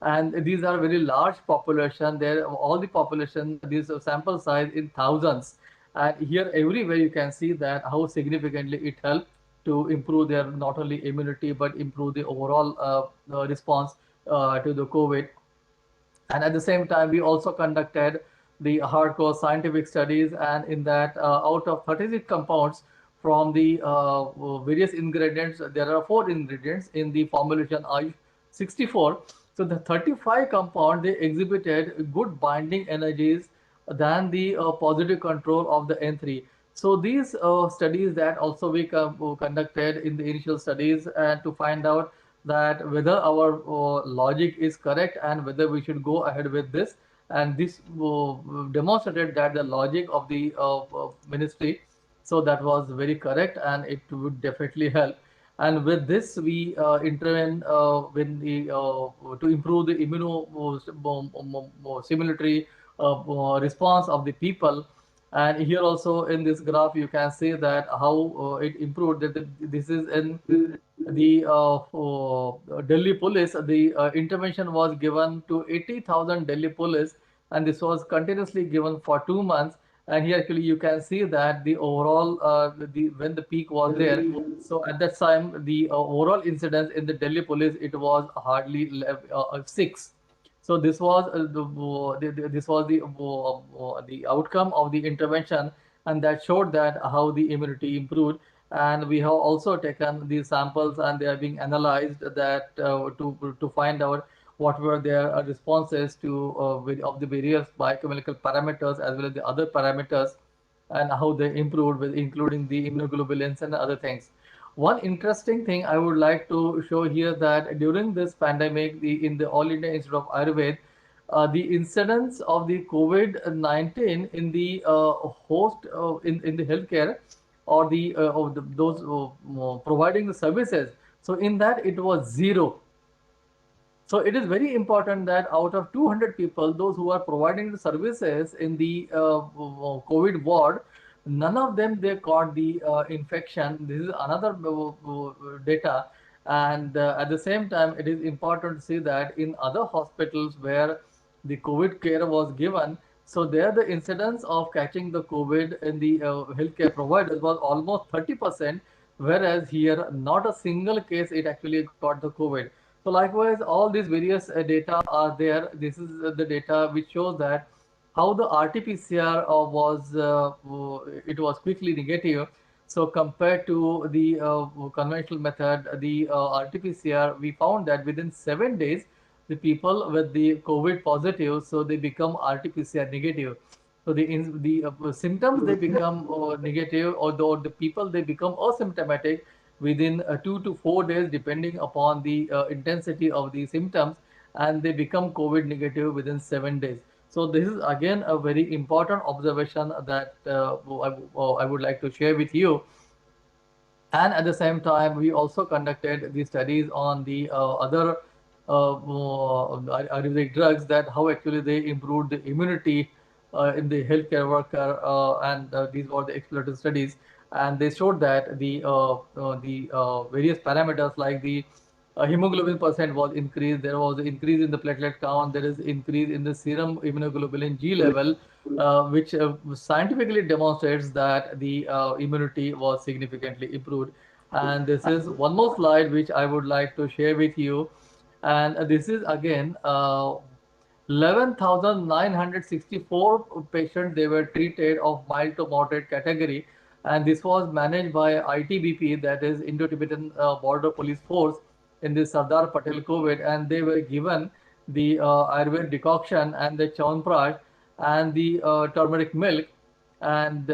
And these are very large population. There, all the population, this sample size in thousands. And here everywhere you can see that how significantly it helped to improve their not only immunity but improve the overall response to the COVID. And at the same time, we also conducted the hardcore scientific studies. And in that, out of 36 compounds from the various ingredients, there are 4 ingredients in the formulation I-64. So the 35 compound, they exhibited good binding energies than the positive control of the N3. So these studies that also we conducted in the initial studies, and to find out that whether our logic is correct and whether we should go ahead with this. And this demonstrated that the logic of the ministry, so that was very correct and it would definitely help. And with this, we intervene when the to improve the immunostimulatory response of the people. And here also in this graph, you can see that how it improved. That this is in the Delhi police. The intervention was given to 80,000 Delhi police, and this was continuously given for 2 months. And here actually you can see that the overall when the peak was there, so at that time the overall incidence in the Delhi police, it was hardly 6. So this was the outcome of the intervention, and that showed that how the immunity improved. And we have also taken these samples, and they are being analyzed that to find out what were their responses to of the various biochemical parameters as well as the other parameters, and how they improved with including the immunoglobulins and other things. One interesting thing I would like to show here that during this pandemic, in the All India Institute of Ayurveda, the incidence of the COVID-19 in the host in the healthcare, or those providing the services. So in that it was zero. So it is very important that out of 200 people, those who are providing the services in the COVID ward, none of them they caught the infection. This is another data, and at the same time, it is important to see that in other hospitals where the COVID care was given, so there the incidence of catching the COVID in the healthcare providers was almost 30%, whereas here not a single case it actually got the COVID. So likewise, all these various data are there. This is the data which shows that how the RT-PCR it was quickly negative. So compared to the conventional method, the RT-PCR, we found that within 7 days, the people with the COVID positive, so they become RT-PCR negative. So the symptoms they become negative, or the people they become asymptomatic within 2 to 4 days, depending upon the intensity of the symptoms, and they become COVID negative within 7 days. So this is again a very important observation that I would like to share with you. And at the same time, we also conducted the studies on the other Ayurvedic drugs, that how actually they improved the immunity in the healthcare worker, and these were the exploratory studies, and they showed that the various parameters like the hemoglobin percent was increased, there was an increase in the platelet count, there is increase in the serum immunoglobulin G level, which scientifically demonstrates that the immunity was significantly improved. And this is one more slide which I would like to share with you. And this is again 11,964 patients they were treated of mild to moderate category, and this was managed by ITBP, that is Indo-Tibetan Border Police Force, in the Sardar Patel COVID, and they were given the Ayurvedic decoction and the Chyawanprash and the turmeric milk, and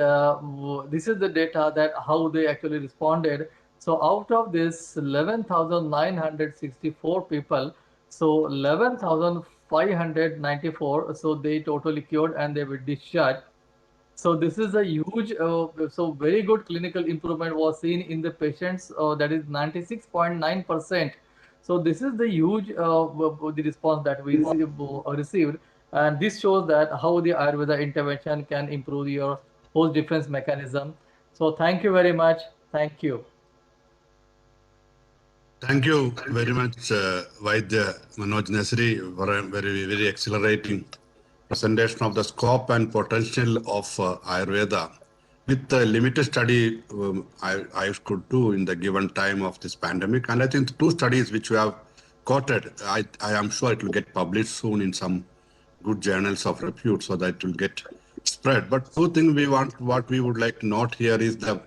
this is the data that how they actually responded. So out of this 11,964 people, so 11,594, so they totally cured and they were discharged. So this is a huge, so very good clinical improvement was seen in the patients, that is 96.9%. So this is the huge the response that we received, and this shows that how the Ayurveda intervention can improve your host defense mechanism. So thank you very much. Thank you. Thank you very much, Vaidya Manoj Nasri, for a very accelerating presentation of the scope and potential of Ayurveda. With the limited study I could do in the given time of this pandemic, and I think the two studies which we have quoted, I am sure it will get published soon in some good journals of repute, so that it will get spread. But two things what we would like to note here is the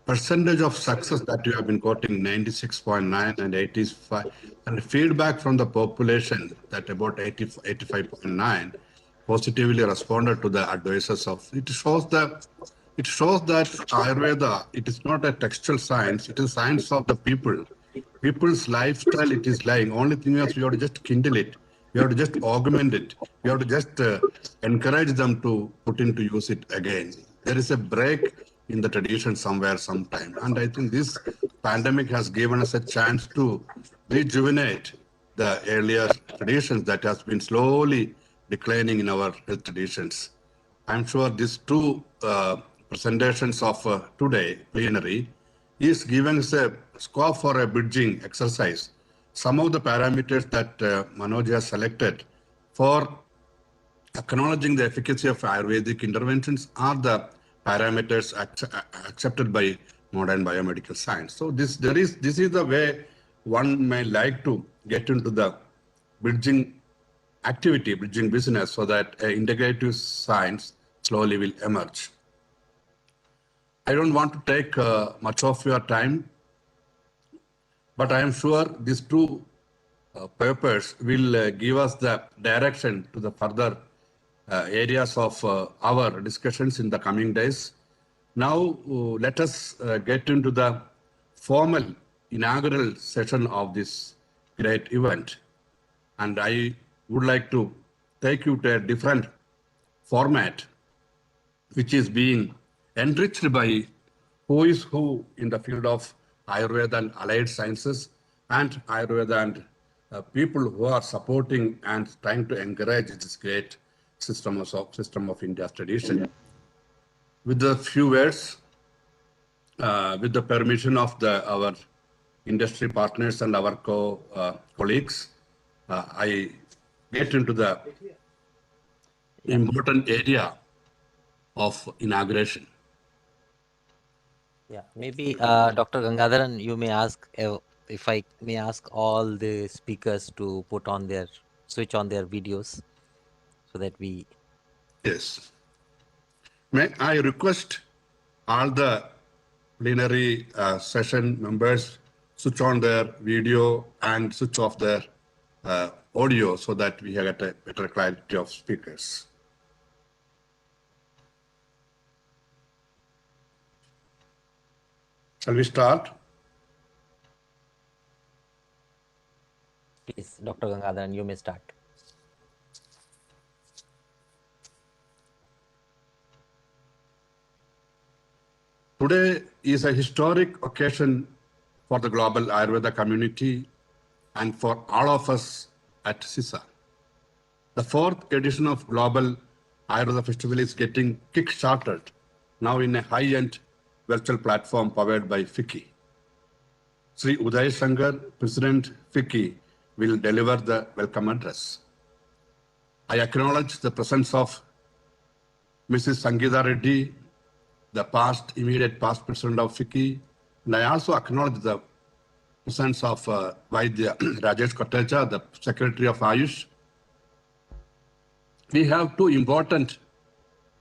percentage of success that you have been quoting, 96.9 and 85, and feedback from the population that about 85.9 positively responded to the advices of. It shows that Ayurveda, it is not a textual science, it is science of the people. People's lifestyle it is lying. Only thing is we have to just kindle it. We have to just augment it. We have to just encourage them to put into use it again. There is a break in the tradition somewhere, sometime. And I think this pandemic has given us a chance to rejuvenate the earlier traditions that has been slowly declining in our health traditions. I'm sure these two presentations of today, plenary, is giving us a scope for a bridging exercise. Some of the parameters that Manoj has selected for acknowledging the efficacy of Ayurvedic interventions are the parameters accepted by modern biomedical science. So this is the way one may like to get into the bridging activity bridging business so that integrative science slowly will emerge. I don't want to take much of your time, but I am sure these two papers will give us the direction to the further areas of our discussions in the coming days. Now, let us get into the formal inaugural session of this great event. And I would like to take you to a different format, which is being enriched by who is who in the field of Ayurveda and allied sciences, and Ayurveda and people who are supporting and trying to encourage this great system of India's tradition. With a few words, with the permission of our industry partners and our colleagues, I get into the important area of inauguration. Yeah, maybe Dr. Gangadharan, you may ask if I may ask all the speakers to switch on their videos so that we. Yes. May I request all the plenary session members switch on their video and switch off their audio so that we get a better clarity of speakers. Shall we start? Please, Dr. Gangadharan, you may start. Today is a historic occasion for the global Ayurveda community and for all of us at CISA. The fourth edition of Global Ayurveda Festival is getting kick-started now in a high-end virtual platform powered by FICCI. Sri Uday Shankar, President FICCI, will deliver the welcome address. I acknowledge the presence of Mrs. Sangeeta Reddy, the immediate past president of FICCI, and I also acknowledge the presence of Vaidya Rajesh Kotecha, the Secretary of Ayush. We have two important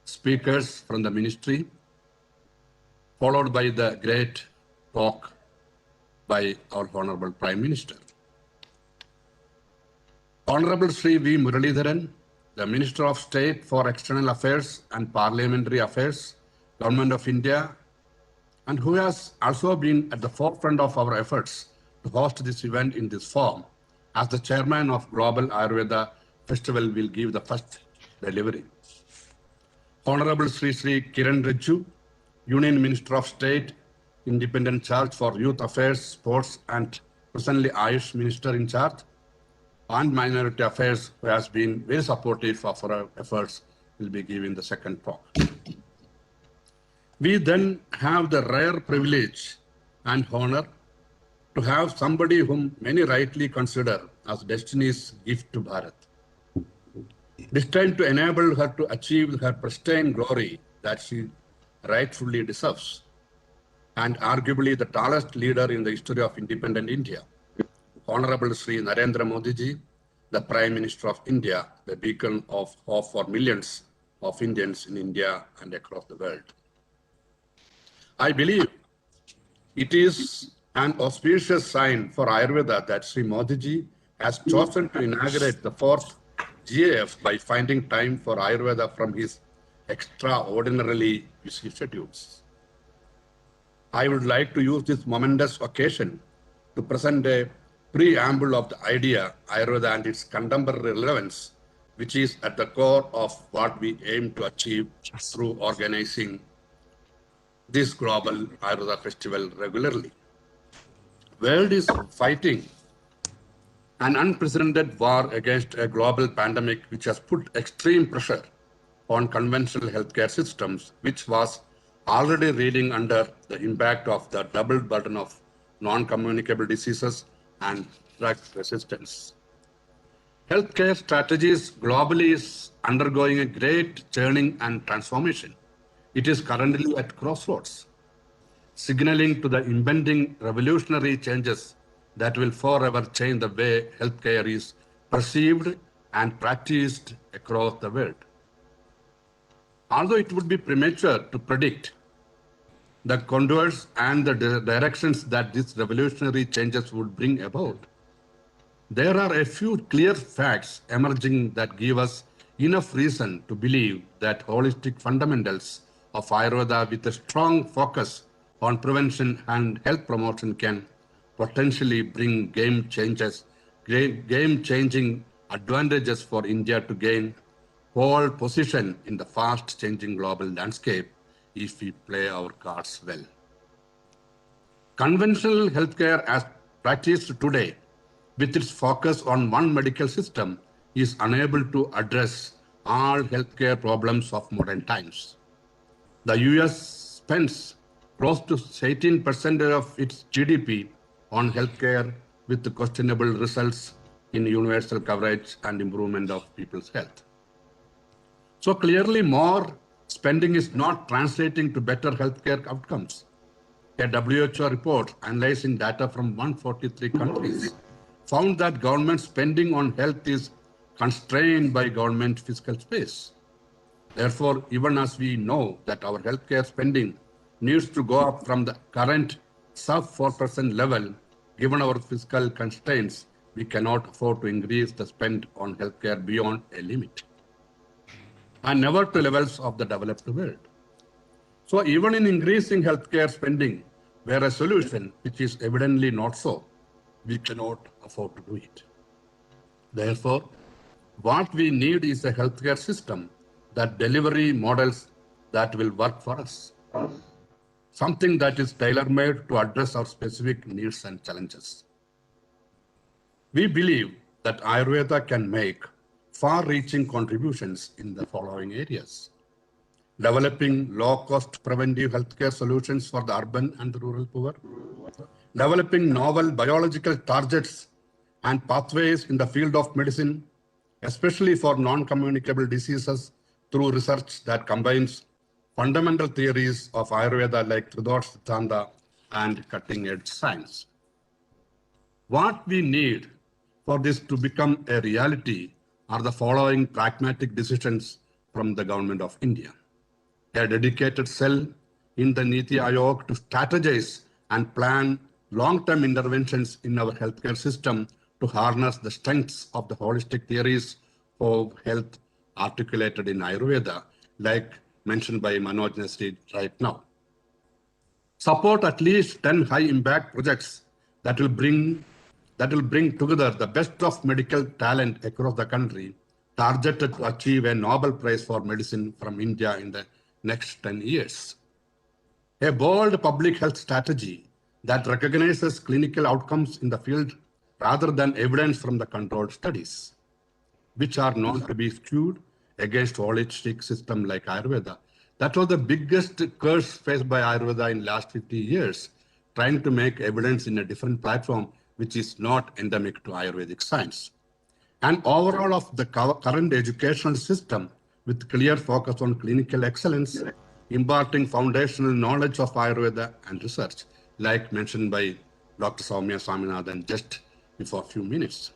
speakers from the ministry, followed by the great talk by our Honorable Prime Minister. Honorable Sri V. Muralidharan, the Minister of State for External Affairs and Parliamentary Affairs, Government of India, and who has also been at the forefront of our efforts to host this event in this form, as the chairman of Global Ayurveda Festival will give the first delivery. Honorable Sri Kiran Rijiju, Union Minister of State, Independent Charge for Youth Affairs, Sports, and presently Ayush Minister in charge, and Minority Affairs, who has been very supportive of our efforts, will be giving the second talk. We then have the rare privilege and honor to have somebody whom many rightly consider as destiny's gift to Bharat, destined to enable her to achieve her pristine glory that she rightfully deserves, and arguably the tallest leader in the history of independent India, Honorable Sri Narendra Modi ji, the Prime Minister of India, the beacon of hope for millions of Indians in India and across the world. I believe it is an auspicious sign for Ayurveda that Sri Modi ji has chosen to inaugurate the fourth GAF by finding time for Ayurveda from his extraordinarily busy schedules. I would like to use this momentous occasion to present a preamble of the idea Ayurveda and its contemporary relevance, which is at the core of what we aim to achieve through organizing this global Ayurveda festival regularly. World is fighting an unprecedented war against a global pandemic which has put extreme pressure on conventional healthcare systems, which was already reeling under the impact of the double burden of non-communicable diseases and drug resistance. Healthcare strategies globally is undergoing a great churning and transformation. It is currently at crossroads, signaling to the impending revolutionary changes that will forever change the way healthcare is perceived and practiced across the world. Although it would be premature to predict the contours and the directions that these revolutionary changes would bring about, there are a few clear facts emerging that give us enough reason to believe that holistic fundamentals of Ayurveda with a strong focus on prevention and health promotion can potentially bring game-changing advantages for India to gain pole position in the fast-changing global landscape if we play our cards well. Conventional healthcare as practiced today, with its focus on one medical system, is unable to address all healthcare problems of modern times. The US spends close to 18% of its GDP on healthcare with questionable results in universal coverage and improvement of people's health. So clearly more spending is not translating to better healthcare outcomes. A WHO report analyzing data from 143 countries found that government spending on health is constrained by government fiscal space. Therefore, even as we know that our healthcare spending needs to go up from the current sub 4% level, given our fiscal constraints, we cannot afford to increase the spend on healthcare beyond a limit, and never to levels of the developed world. So even in increasing healthcare spending, where a solution which is evidently not so, we cannot afford to do it. Therefore, what we need is a healthcare system that delivery models that will work for us. Something that is tailor-made to address our specific needs and challenges. We believe that Ayurveda can make far-reaching contributions in the following areas: developing low-cost preventive healthcare solutions for the urban and the rural poor, developing novel biological targets and pathways in the field of medicine, especially for non-communicable diseases, through research that combines fundamental theories of Ayurveda like Tridot Siddhanta and cutting-edge science. What we need for this to become a reality are the following pragmatic decisions from the Government of India: a dedicated cell in the Niti Aayog to strategize and plan long-term interventions in our healthcare system to harness the strengths of the holistic theories of health articulated in Ayurveda, like mentioned by Manoj Nesri right now. Support at least 10 high-impact projects that will bring together the best of medical talent across the country, targeted to achieve a Nobel Prize for Medicine from India in the next 10 years. A bold public health strategy that recognizes clinical outcomes in the field rather than evidence from the controlled studies, which are known to be skewed against holistic system like Ayurveda. That was the biggest curse faced by Ayurveda in last 50 years, trying to make evidence in a different platform which is not endemic to Ayurvedic science. And overall of the current educational system with clear focus on clinical excellence, imparting foundational knowledge of Ayurveda and research, like mentioned by Dr. Soumya Swaminathan just before a few minutes.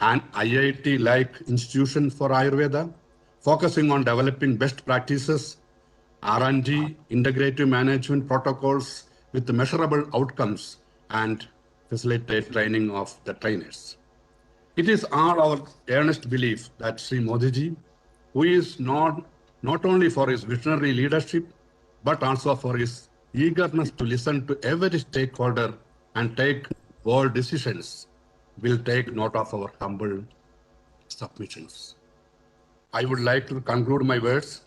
An IIT-like institution for Ayurveda, focusing on developing best practices, R&D, integrative management protocols with measurable outcomes, and facilitate training of the trainers. It is our earnest belief that Sri Modi ji, who is not only for his visionary leadership, but also for his eagerness to listen to every stakeholder and take bold decisions, will take note of our humble submissions. I would like to conclude my words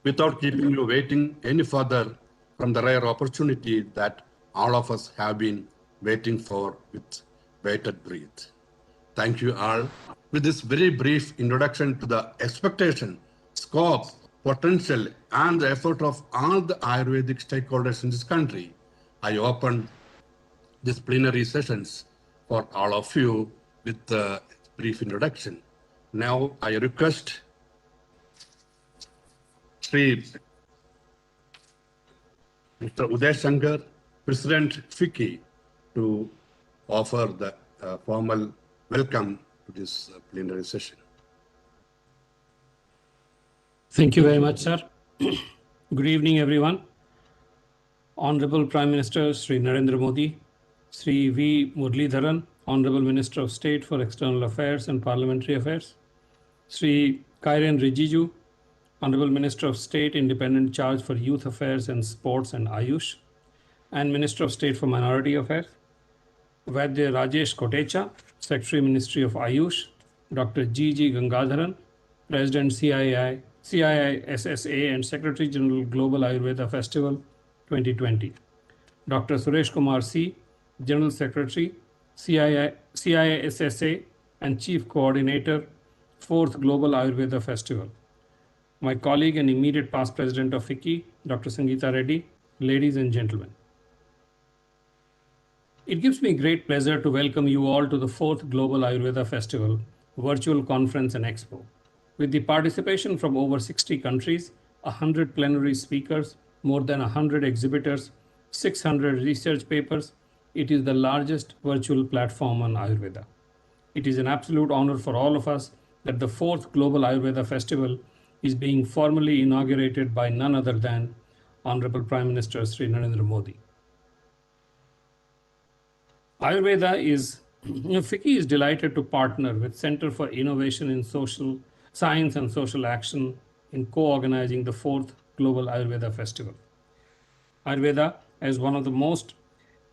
without keeping you waiting any further from the rare opportunity that all of us have been waiting for with bated breath. Thank you all. With this very brief introduction to the expectation, scope, potential, and the effort of all the Ayurvedic stakeholders in this country, I open these plenary sessions for all of you with a brief introduction. Now I request Sri Mr. Uday Shankar, President FICCI, to offer the formal welcome to to this plenary session. Thank you very much, sir. Good evening, everyone. Honorable Prime Minister Sri Narendra Modi, Sri V. Muralidharan, Honorable Minister of State for External Affairs and Parliamentary Affairs, Sri Kiren Rijiju, Honorable Minister of State, Independent Charge for Youth Affairs and Sports and Ayush, and Minister of State for Minority Affairs, Vaidya Rajesh Kotecha, Secretary Ministry of Ayush, Dr. G. Gangadharan, President CIISSA and Secretary General Global Ayurveda Festival 2020, Dr. Suresh Kumar C., General Secretary, CIISSA and Chief Coordinator, 4th Global Ayurveda Festival, my colleague and immediate past President of FICCI, Dr. Sangeeta Reddy, ladies and gentlemen. It gives me great pleasure to welcome you all to the 4th Global Ayurveda Festival, virtual conference and expo. With the participation from over 60 countries, 100 plenary speakers, more than 100 exhibitors, 600 research papers, it is the largest virtual platform on Ayurveda. It is an absolute honor for all of us that the 4th Global Ayurveda Festival is being formally inaugurated by none other than Honorable Prime Minister Sri Narendra Modi. Ayurveda is, FICCI is delighted to partner with Center for Innovation in Social Science and Social Action in co-organizing the 4th Global Ayurveda Festival. Ayurveda, as one of the most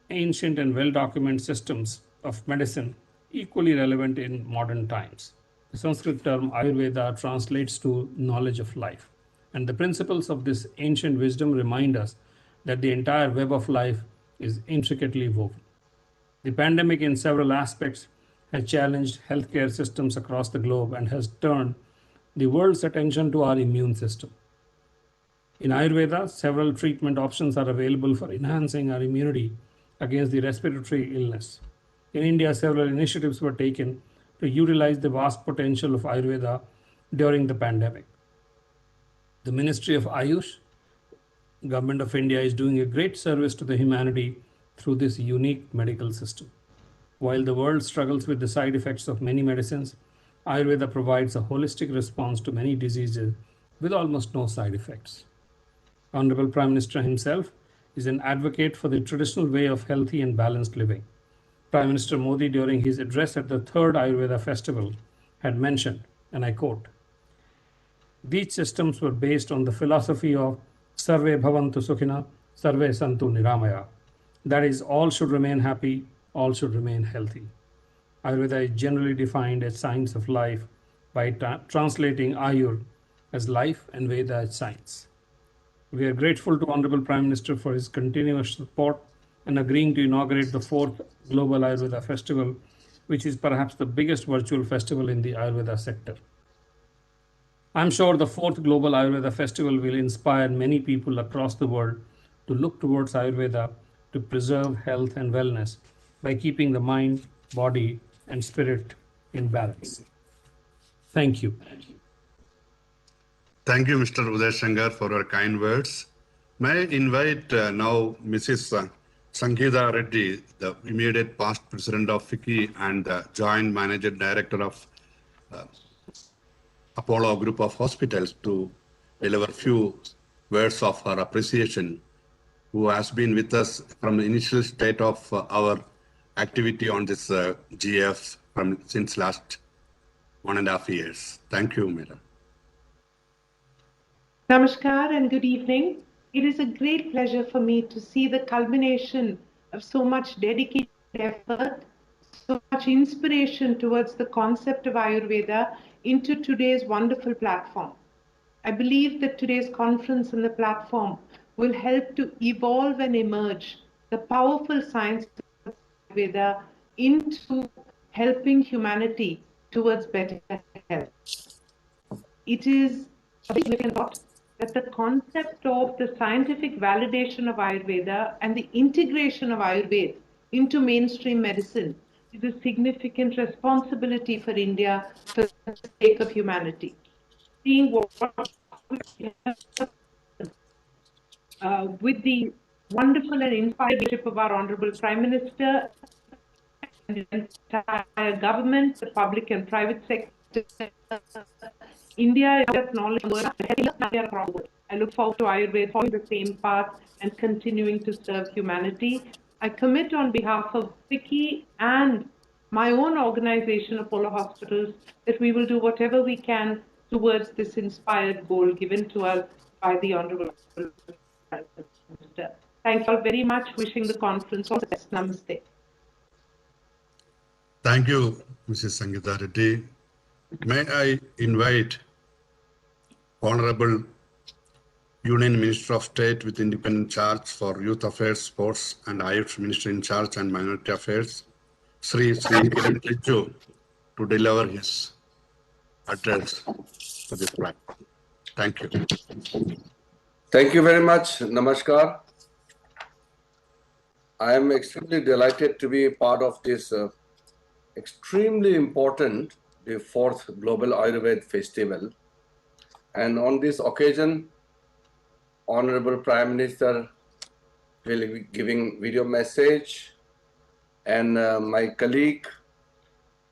ancient and well-documented systems of medicine, equally relevant in modern times. The Sanskrit term Ayurveda translates to knowledge of life, and the principles of this ancient wisdom remind us that the entire web of life is intricately woven. The pandemic in several aspects has challenged healthcare systems across the globe and has turned the world's attention to our immune system. In Ayurveda, several treatment options are available for enhancing our immunity against the respiratory illness. In India, several initiatives were taken to utilize the vast potential of Ayurveda during the pandemic. The Ministry of Ayush, Government of India, is doing a great service to the humanity through this unique medical system. While the world struggles with the side effects of many medicines, Ayurveda provides a holistic response to many diseases with almost no side effects. Honorable Prime Minister himself is an advocate for the traditional way of healthy and balanced living. Prime Minister Modi, during his address at the 3rd Ayurveda Festival, had mentioned, and I quote, "These systems were based on the philosophy of Sarve Bhavantu Sukhina, Sarve Santu Niramaya. That is, all should remain happy, all should remain healthy." Ayurveda is generally defined as science of life by translating Ayur as life and Veda as science. We are grateful to Honorable Prime Minister for his continuous support and agreeing to inaugurate the 4th Global Ayurveda Festival, which is perhaps the biggest virtual festival in the Ayurveda sector. I'm sure the 4th Global Ayurveda Festival will inspire many people across the world to look towards Ayurveda to preserve health and wellness by keeping the mind, body, and spirit in balance. Thank you. Thank you, Mr. Uday Shankar, for your kind words. May I invite now Mrs. Sangeeta Reddy, the immediate past president of FICCI and joint manager director of Apollo Group of Hospitals, to deliver a few words of her appreciation, who has been with us from the initial state of our activity on this GF since last 1.5 years. Thank you, madam. Namaskar and good evening. It is a great pleasure for me to see the culmination of so much dedicated effort, so much inspiration towards the concept of Ayurveda into today's wonderful platform. I believe that today's conference and the platform will help to evolve and emerge the powerful science of Ayurveda into helping humanity towards better health. It is a very significant thought that the concept of the scientific validation of Ayurveda and the integration of Ayurveda into mainstream medicine is a significant responsibility for India for the sake of humanity. Seeing what with the wonderful and inspired leadership of our Honorable Prime Minister the entire government, the public and private sector. India is acknowledged. I look forward to Ayurveda following the same path and continuing to serve humanity. I commit on behalf of Vicky and my own organization, Apollo Hospitals, that we will do whatever we can towards this inspired goal given to us by the Honorable Prime Minister. Thank you all very much. Wishing the conference all the best. Namaste. Thank you, Mrs. Sangeeta Reddy. May I invite Honorable Union Minister of State with independent charge for Youth Affairs, Sports and Ayush Minister in charge and Minority Affairs, Sri Kiran Rijiju, to deliver his address for this platform. Thank you. Thank you very much. Namaskar. I am extremely delighted to be part of this extremely important, the 4th Global Ayurveda Festival. And on this occasion, Honorable Prime Minister will be giving video message, and my colleague,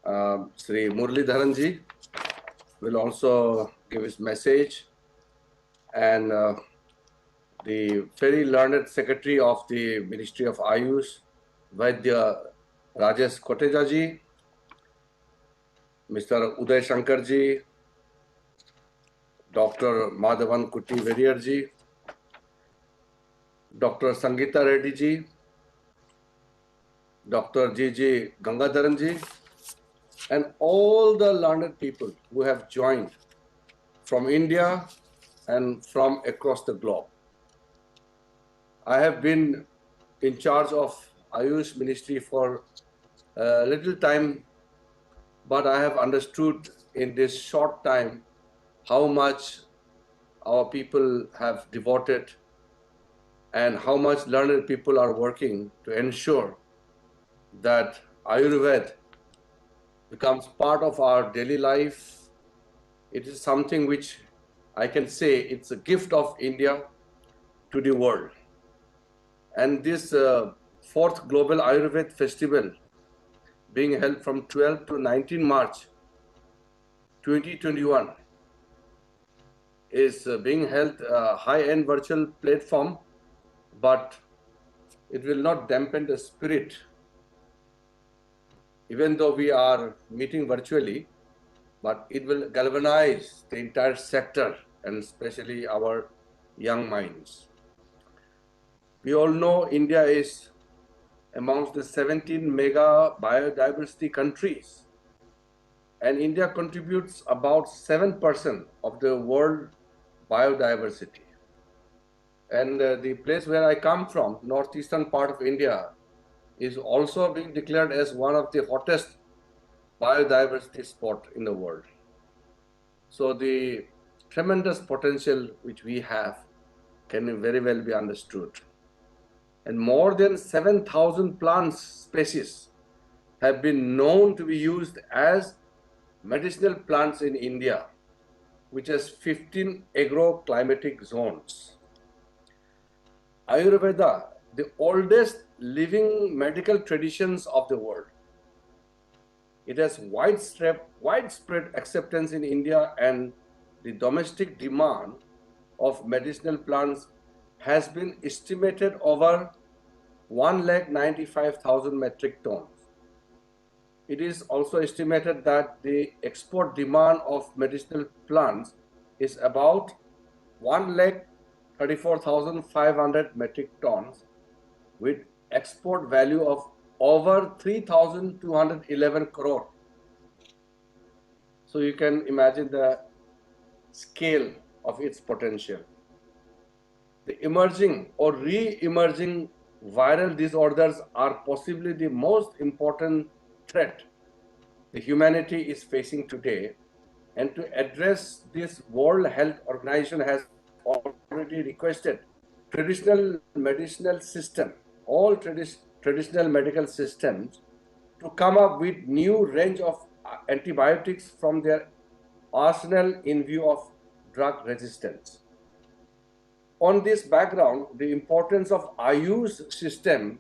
Sri Muralidharanji, will also give his message, and the very learned Secretary of the Ministry of Ayush, Vaidya Rajesh Kotejaji, Mr. Uday Shankarji, Dr. Madhavan Kuti Veriyarji, Dr. Sangeeta Reddy ji, Dr. G.G. Gangadharan ji, and all the learned people who have joined from India and from across the globe. I have been in charge of Ayush Ministry for a little time, but I have understood in this short time how much our people have devoted and how much learned people are working to ensure that Ayurveda becomes part of our daily life. It is something which I can say it's a gift of India to the world. And this 4th Global Ayurveda Festival being held from 12 to 19 March 2021 is being held a high-end virtual platform, but it will not dampen the spirit. Even though we are meeting virtually, but it will galvanize the entire sector and especially our young minds. We all know India is amongst the 17 mega biodiversity countries, and India contributes about 7% of the world biodiversity. And the place where I come from, northeastern part of India, is also being declared as one of the hottest biodiversity spot in the world. So the tremendous potential which we have can very well be understood. And more than 7,000 plant species have been known to be used as medicinal plants in India, which has 15 agroclimatic zones. Ayurveda, the oldest living medical traditions of the world. It has widespread acceptance in India, and the domestic demand of medicinal plants has been estimated over 195,000 metric tons. It is also estimated that the export demand of medicinal plants is about 134,500 metric tons, with export value of over 3,211 crore. So you can imagine the scale of its potential. The emerging or re-emerging viral disorders are possibly the most important threat the humanity is facing today, and to address this, World Health Organization has already requested traditional medicinal system, all traditional medical systems, to come up with new range of antibiotics from their arsenal in view of drug resistance. On this background, the importance of Ayush system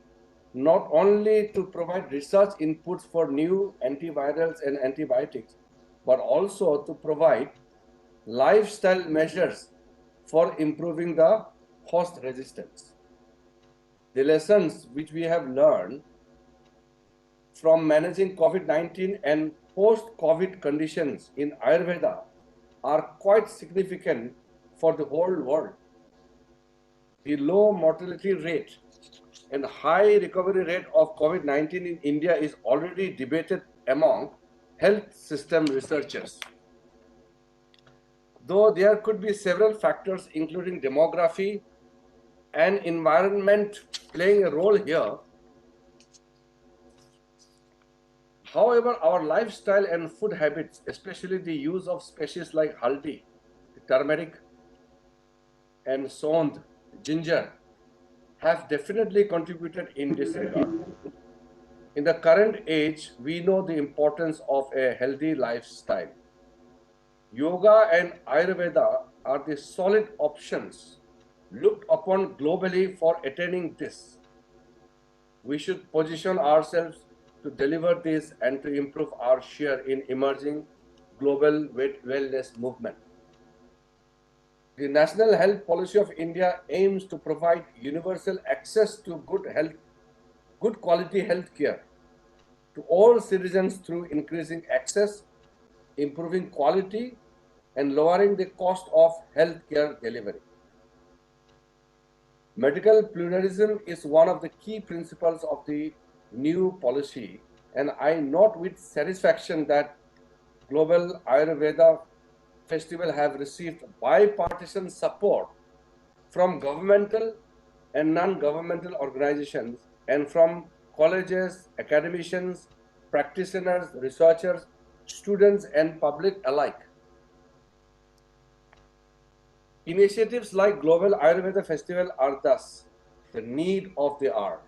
not only to provide research inputs for new antivirals and antibiotics, but also to provide lifestyle measures for improving the host resistance. The lessons which we have learned from managing COVID-19 and post-COVID conditions in Ayurveda are quite significant for the whole world. The low mortality rate and high recovery rate of COVID-19 in India is already debated among health system researchers. Though there could be several factors, including demography and environment playing a role here, however, our lifestyle and food habits, especially the use of species like haldi, turmeric, and sondh, ginger, have definitely contributed in this regard. In the current age, we know the importance of a healthy lifestyle. Yoga and Ayurveda are the solid options looked upon globally for attaining this. We should position ourselves to deliver this and to improve our share in emerging global wellness movement. The National Health Policy of India aims to provide universal access to good quality health care to all citizens through increasing access, improving quality, and lowering the cost of health care delivery. Medical pluralism is one of the key principles of the new policy, and I note with satisfaction that Global Ayurveda Festival have received bipartisan support from governmental and non-governmental organizations and from colleges, academicians, practitioners, researchers, students, and public alike. Initiatives like Global Ayurveda Festival are thus the need of the hour.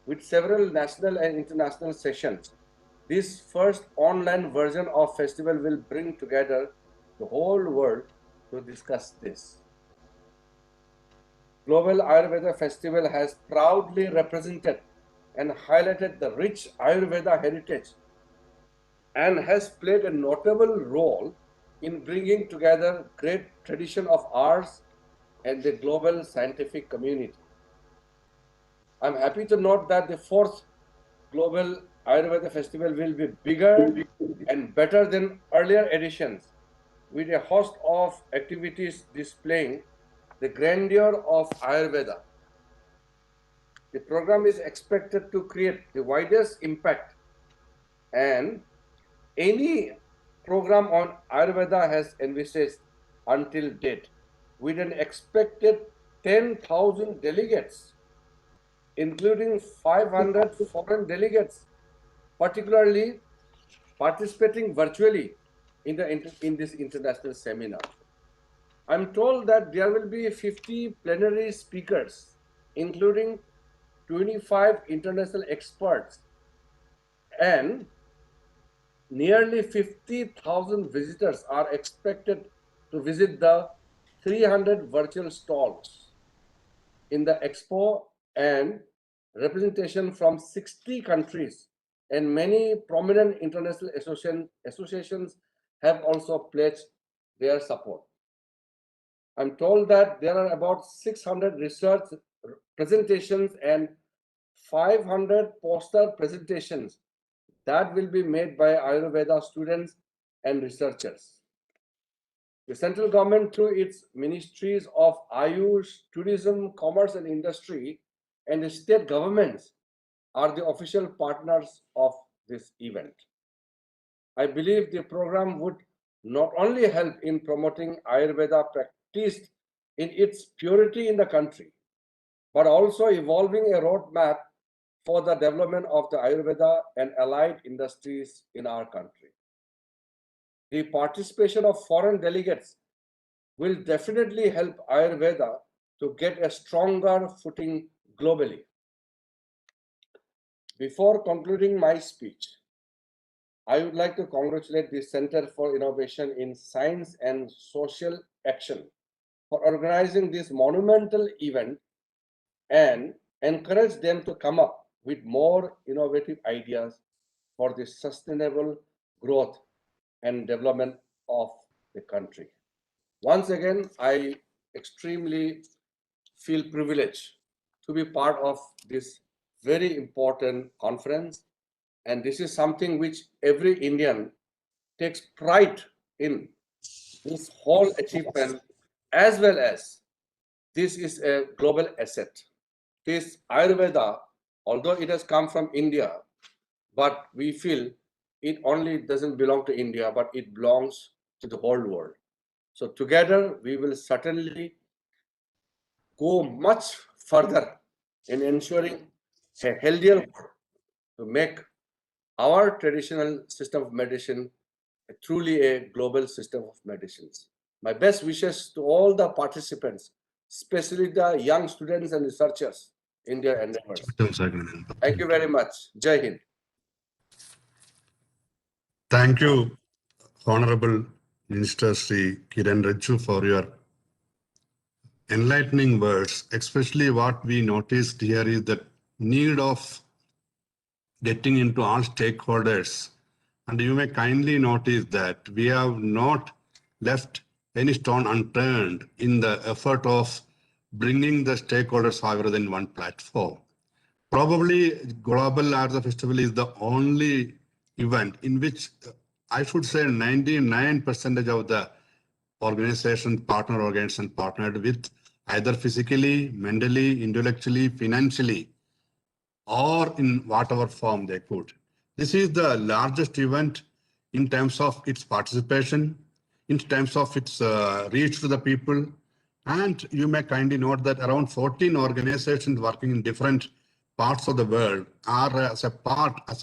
With several national and international sessions, this first online version of festival will bring together the whole world to discuss this. Global Ayurveda Festival has proudly represented and highlighted the rich Ayurveda heritage and has played a notable role in bringing together great tradition of ours and the global scientific community. I'm happy to note that the fourth Global Ayurveda Festival will be bigger and better than earlier editions, with a host of activities displaying the grandeur of Ayurveda. The program is expected to create the widest impact, and any program on Ayurveda has envisaged until date, with an expected 10,000 delegates, including 500 foreign delegates, particularly participating virtually in this international seminar. I'm told that there will be 50 plenary speakers, including 25 international experts, and nearly 50,000 visitors are expected to visit the 300 virtual stalls in the expo, and representation from 60 countries and many prominent international associations have also pledged their support. I'm told that there are about 600 research presentations and 500 poster presentations that will be made by Ayurveda students and researchers. The central government, through its ministries of Ayush, Tourism, Commerce and Industry, and the state governments, are the official partners of this event. I believe the program would not only help in promoting Ayurveda practiced in its purity in the country, but also evolving a roadmap for the development of the Ayurveda and allied industries in our country. The participation of foreign delegates will definitely help Ayurveda to get a stronger footing globally. Before concluding my speech, I would like to congratulate the Center for Innovation in Science and Social Action for organizing this monumental event and encourage them to come up with more innovative ideas for the sustainable growth and development of the country. Once again, I extremely feel privileged to be part of this very important conference. And this is something which every Indian takes pride in, this whole achievement, as well as this is a global asset. This Ayurveda, although it has come from India, but we feel it only doesn't belong to India, but it belongs to the whole world. So together, we will certainly go much further in ensuring a healthier world to make our traditional system of medicine truly a global system of medicines. My best wishes to all the participants, especially the young students and researchers in their endeavors. Thank you very much. Jai Hind. Thank you, Honorable Minister Sri Kiran Reddy, for your enlightening words. Especially what we noticed here is the need of getting into all stakeholders. And you may kindly notice that we have not left any stone unturned in the effort of bringing the stakeholders together in one platform. Probably Global Ayurveda Festival is the only event in which I should say 99% of the partner organization partnered with either physically, mentally, intellectually, financially, or in whatever form they could. This is the largest event in terms of its participation, in terms of its reach to the people. And you may kindly note that around 14 organizations working in different parts of the world are as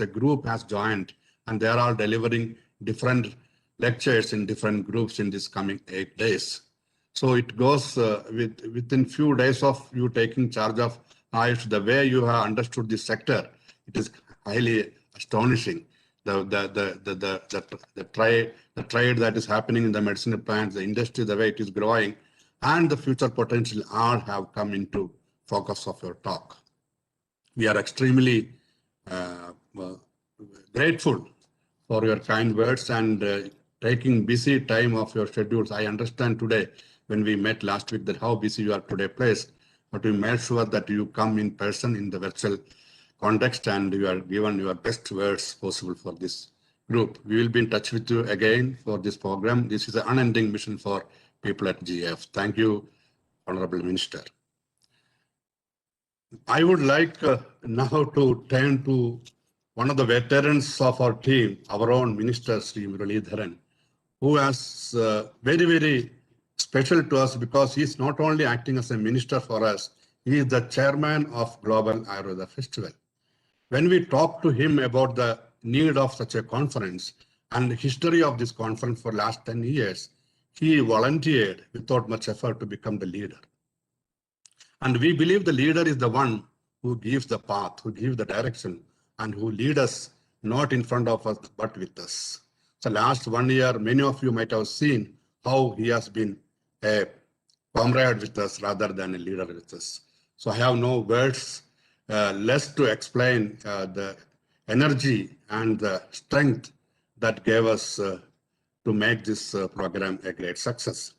a group has joined, and they are all delivering different lectures in different groups in this coming 8 days. So it goes within few days of you taking charge of Ayush, the way you have understood this sector, it is highly astonishing. The trade that is happening in the medicinal plants, the industry, the way it is growing, and the future potential all have come into focus of your talk. We are extremely grateful for your kind words and taking busy time of your schedules. I understand today when we met last week that how busy you are today placed, but we made sure that you come in person in the virtual context and you are given your best words possible for this group. We will be in touch with you again for this program. This is an unending mission for people at GF. Thank you, Honorable Minister. I would like now to turn to one of the veterans of our team, our own Minister, Sri Muralidharan, who is very, very special to us because he is not only acting as a minister for us, he is the chairman of Global Ayurveda Festival. When we talked to him about the need of such a conference and the history of this conference for the last 10 years, he volunteered without much effort to become the leader. And we believe the leader is the one who gives the path, who gives the direction, and who leads us not in front of us, but with us. So last 1 year, many of you might have seen how he has been a comrade with us rather than a leader with us. So I have no words less to explain the energy and the strength that gave us to make this program a great success.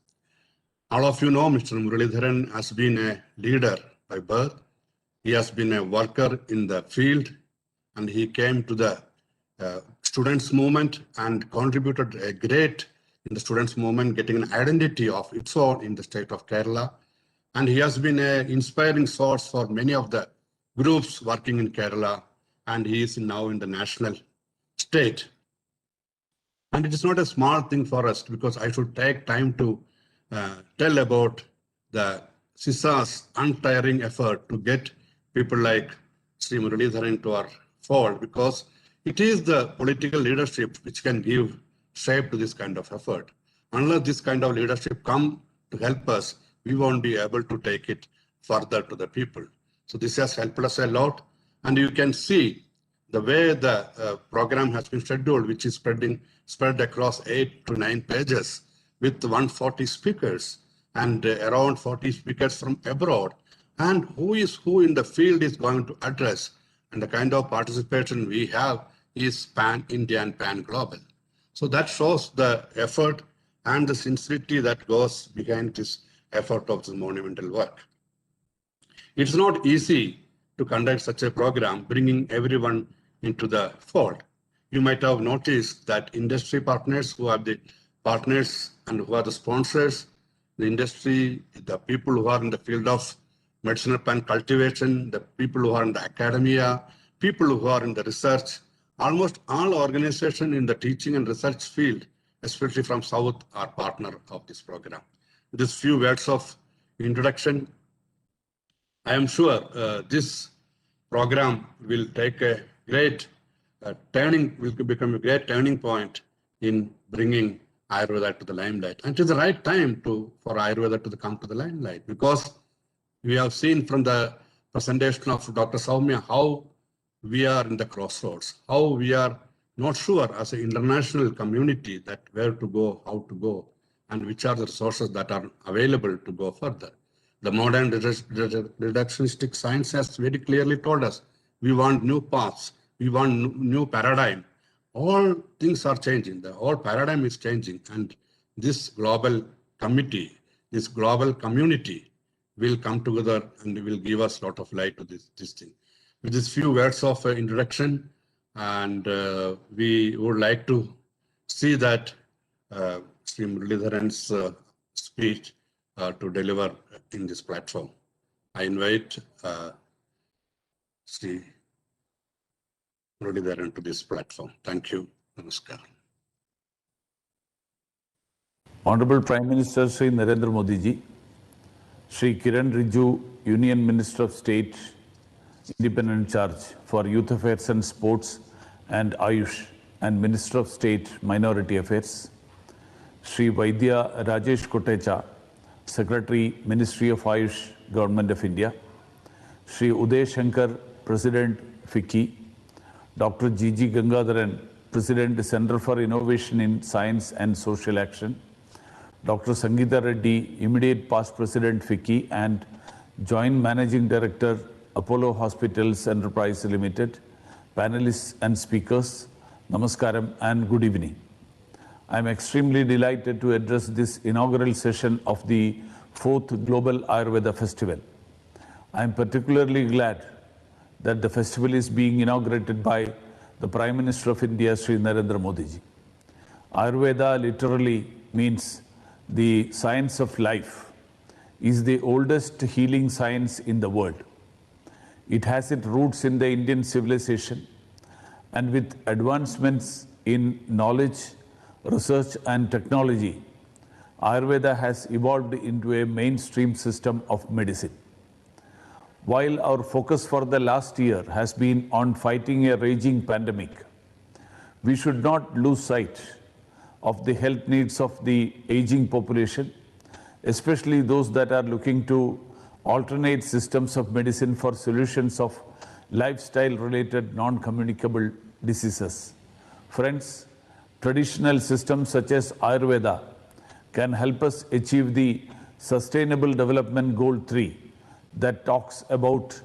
All of you know Mr. Muralidharan has been a leader by birth. He has been a worker in the field, and he came to the students' movement and contributed a great in the students' movement, getting an identity of its own in the state of Kerala. And he has been an inspiring source for many of the groups working in Kerala, and he is now in the national state. And it is not a small thing for us because I should take time to tell about the CISA's untiring effort to get people like Sri Muralidharan to our fold, because it is the political leadership which can give shape to this kind of effort. Unless this kind of leadership come to help us, we won't be able to take it further to the people. So this has helped us a lot. And you can see the way the program has been scheduled, which is spread across 8 to 9 pages with 140 speakers and around 40 speakers from abroad. and who is who in the field is going to address, and the kind of participation we have is pan-India and pan-global. So that shows the effort and the sincerity that goes behind this effort of this monumental work. It's not easy to conduct such a program, bringing everyone into the fold. You might have noticed that industry partners who are the partners and who are the sponsors, the industry, the people who are in the field of medicinal plant cultivation, the people who are in the academia, people who are in the research, almost all organizations in the teaching and research field, especially from South, are partner of this program. These few words of introduction, I am sure this program will take a great will become a great turning point in bringing Ayurveda to the limelight. And it is the right time for Ayurveda to come to the limelight, because we have seen from the presentation of Dr. Soumya how we are in the crossroads, how we are not sure as an international community that where to go, how to go, and which are the resources that are available to go further. The modern reductionistic science has very clearly told us we want new paths, we want new paradigm. All things are changing, the whole paradigm is changing, and this global committee, this global community will come together and will give us a lot of light to this thing. With these few words of introduction, and we would like to see that Sri Muralidharan's speech to deliver in this platform. I invite Sri Muralidharan to this platform. Thank you. Namaskar. Honorable Prime Minister Sri Narendra Modi ji, Sri Kiran Rijiju, Union Minister of State, Independent Charge for Youth Affairs and Sports and Ayush, and Minister of State, Minority Affairs, Sri Vaidya Rajesh Kotecha, Secretary, Ministry of Ayush, Government of India, Sri Uday Shankar, President, FICCI, Dr. G.G. Gangadharan, President, Center for Innovation in Science and Social Action, Dr. Sangeeta Reddy, immediate past President, FICCI, and Joint Managing Director, Apollo Hospitals Enterprise Limited, panelists and speakers, Namaskaram and good evening. I am extremely delighted to address this inaugural session of the 4th Global Ayurveda Festival. I am particularly glad that the festival is being inaugurated by the Prime Minister of India, Sri Narendra Modi ji. Ayurveda literally means the science of life, is the oldest healing science in the world. It has its roots in the Indian civilization, and with advancements in knowledge, research and technology, Ayurveda has evolved into a mainstream system of medicine. While our focus for the last year has been on fighting a raging pandemic, we should not lose sight of the health needs of the aging population, especially those that are looking to alternate systems of medicine for solutions of lifestyle-related non-communicable diseases. Friends, traditional systems such as Ayurveda can help us achieve the Sustainable Development Goal 3 that talks about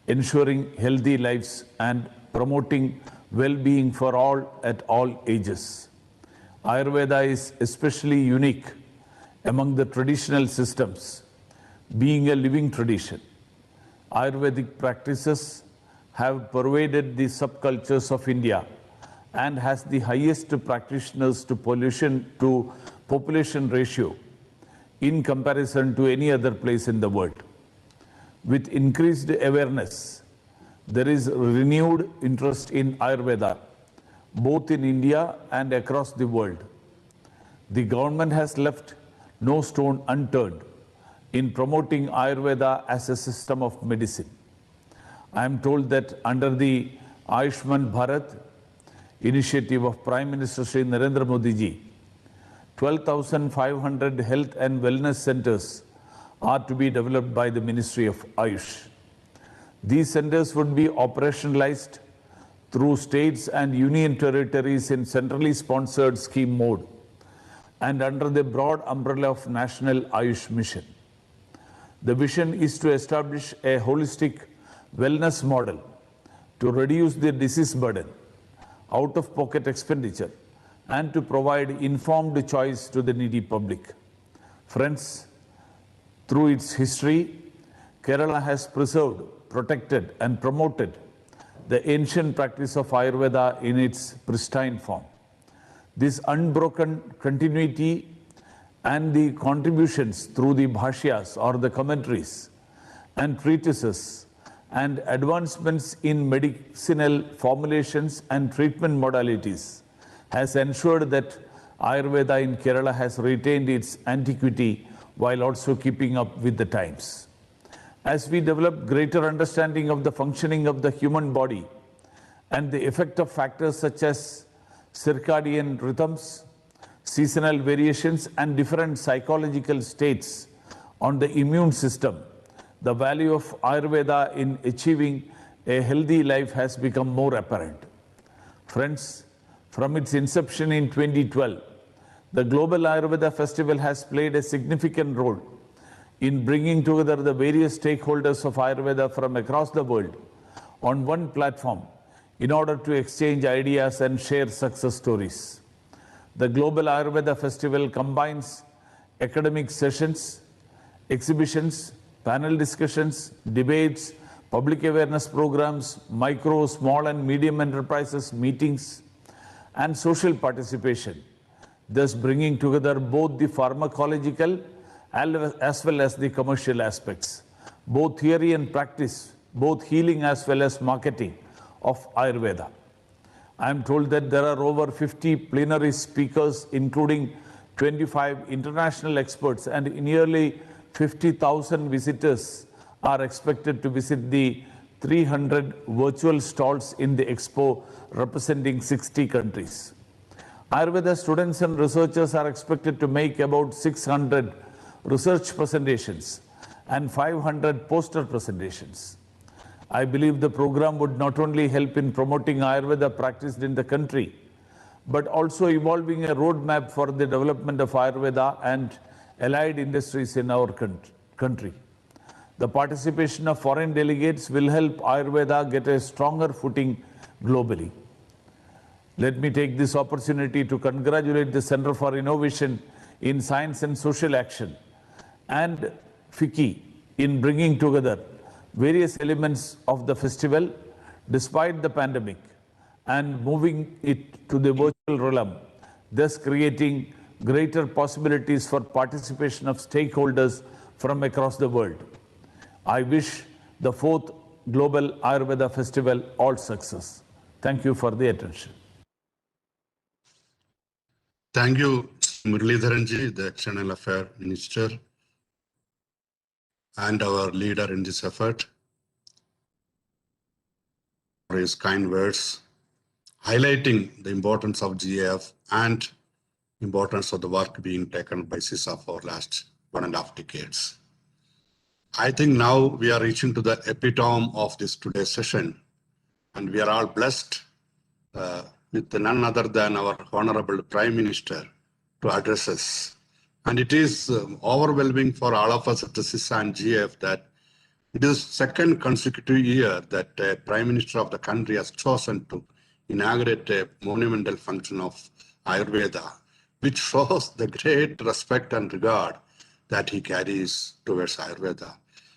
ensuring healthy lives and promoting well-being for all at all ages. Ayurveda is especially unique among the traditional systems, being a living tradition. Ayurvedic practices have pervaded the subcultures of India and has the highest practitioners to population ratio in comparison to any other place in the world. With increased awareness, there is renewed interest in Ayurveda, both in India and across the world. The government has left no stone unturned in promoting Ayurveda as a system of medicine. I am told that under the Ayushman Bharat initiative of Prime Minister Sri Narendra Modi ji, 12,500 health and wellness centers are to be developed by the Ministry of Ayush. These centers would be operationalized through states and union territories in centrally sponsored scheme mode and under the broad umbrella of National Ayush Mission. The vision is to establish a holistic wellness model to reduce the disease burden, out-of-pocket expenditure, and to provide informed choice to the needy public. Friends, through its history, Kerala has preserved, protected, and promoted the ancient practice of Ayurveda in its pristine form. This unbroken continuity and the contributions through the bhashyas or the commentaries and treatises and advancements in medicinal formulations and treatment modalities has ensured that Ayurveda in Kerala has retained its antiquity while also keeping up with the times. As we develop greater understanding of the functioning of the human body and the effect of factors such as circadian rhythms, seasonal variations, and different psychological states on the immune system, the value of Ayurveda in achieving a healthy life has become more apparent. Friends, from its inception in 2012, the Global Ayurveda Festival has played a significant role in bringing together the various stakeholders of Ayurveda from across the world on one platform in order to exchange ideas and share success stories. The Global Ayurveda Festival combines academic sessions, exhibitions, panel discussions, debates, public awareness programs, micro, small and medium enterprises meetings, and social participation, thus bringing together both the pharmacological as well as the commercial aspects, both theory and practice, both healing as well as marketing of Ayurveda. I am told that there are over 50 plenary speakers, including 25 international experts, and nearly 50,000 visitors are expected to visit the 300 virtual stalls in the expo representing 60 countries. Ayurveda students and researchers are expected to make about 600 research presentations and 500 poster presentations. I believe the program would not only help in promoting Ayurveda practiced in the country, but also evolving a roadmap for the development of Ayurveda and allied industries in our country. The participation of foreign delegates will help Ayurveda get a stronger footing globally. Let me take this opportunity to congratulate the Center for Innovation in Science and Social Action and FICCI in bringing together various elements of the festival despite the pandemic and moving it to the virtual realm, thus creating greater possibilities for participation of stakeholders from across the world. I wish the 4th Global Ayurveda Festival all success. Thank you for the attention. Thank you, Muralidharanji, the External Affairs Minister, and our leader in this effort, for his kind words, highlighting the importance of GAF and importance of the work being taken by CISA for last 1.5 decades. I think now we are reaching to the epitome of this today's session, and we are all blessed with none other than our Honorable Prime Minister to address us. And it is overwhelming for all of us at the CISA and GF that it is second consecutive year that a Prime Minister of the country has chosen to inaugurate a monumental function of Ayurveda, which shows the great respect and regard that he carries towards Ayurveda.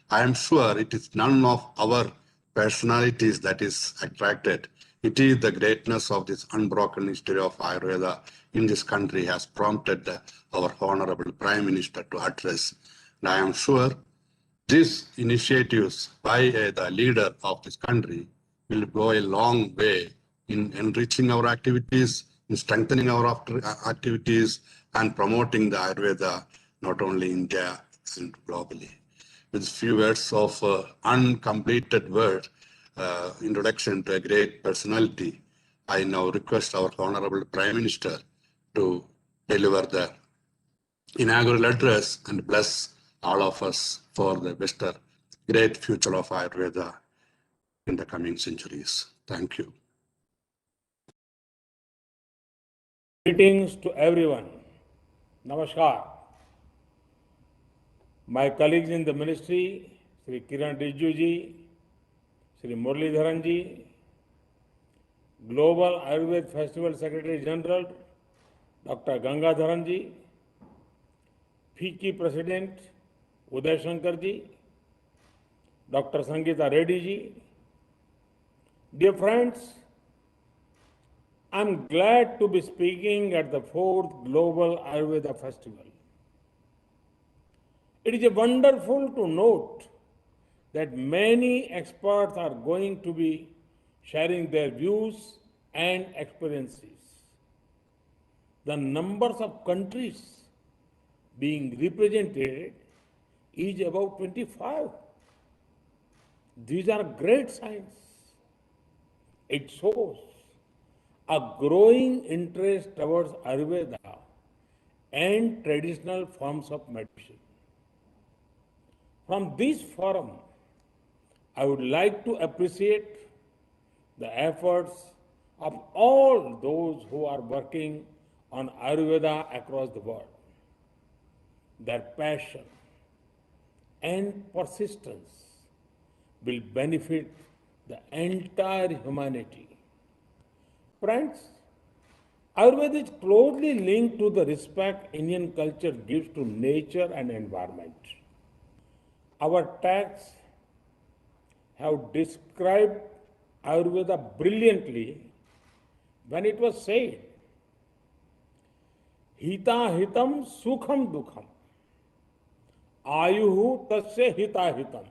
I am sure it is none of our personalities that is attracted. It is the greatness of this unbroken history of Ayurveda in this country has prompted our Honorable Prime Minister to address. And I am sure these initiatives by the leader of this country will go a long way in enriching our activities, in strengthening our activities, and promoting the Ayurveda not only in India and globally. With few words of uncompleted word, introduction to a great personality, I now request our Honorable Prime Minister to deliver the inaugural address and bless all of us for the better, great future of Ayurveda in the coming centuries. Thank you. Greetings to everyone. Namaskar. my colleagues in the ministry, Sri Kiran Rijiju ji, Sri Muralidharan ji, Global Ayurveda Festival Secretary General, Dr. Gangadharan ji, FICCI President Uday Shankar ji, Dr. Sangeeta Reddy ji. Dear friends, I'm glad to be speaking at the 4th Global Ayurveda Festival. It is wonderful to note that many experts are going to be sharing their views and experiences. The numbers of countries being represented is about 25. These are great signs. It shows a growing interest towards Ayurveda and traditional forms of medicine. From this forum, I would like to appreciate the efforts of all those who are working on Ayurveda across the world. Their passion and persistence will benefit the entire humanity. Friends, Ayurveda is closely linked to the respect Indian culture gives to nature and environment. Our texts have described Ayurveda brilliantly when it was said, Hita hitam sukham dukham, Ayuhu tasya hita hitam,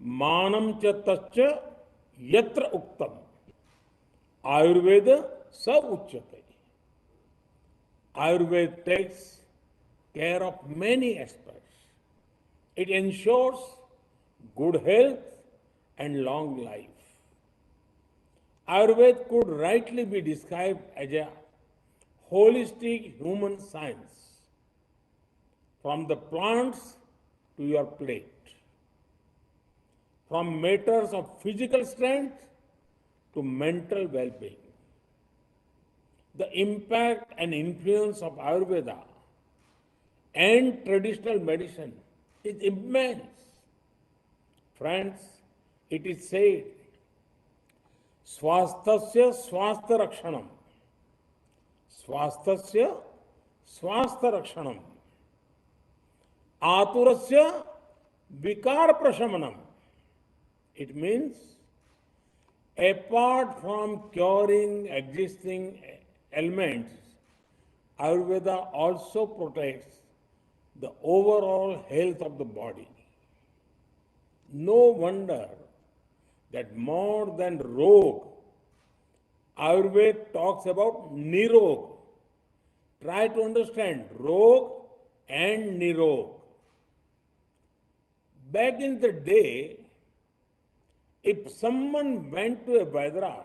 Manam cha tasya yatra uktam, Ayurveda sa uchyate. Ayurveda takes care of many aspects. It ensures good health and long life. Ayurveda could rightly be described as a holistic human science, from the plants to your plate, from matters of physical strength to mental well-being. The impact and influence of Ayurveda and traditional medicine is immense. Friends, it is said, Swasthasya swastha rakshanam, Swasthasya swastha rakshanam, Aturasya vikar prashamanam. It means, apart from curing existing ailments, Ayurveda also protects the overall health of the body. No wonder that more than rog, Ayurveda talks about nirog. Try to understand rog and nirog. Back in the day, if someone went to a Vaidraj,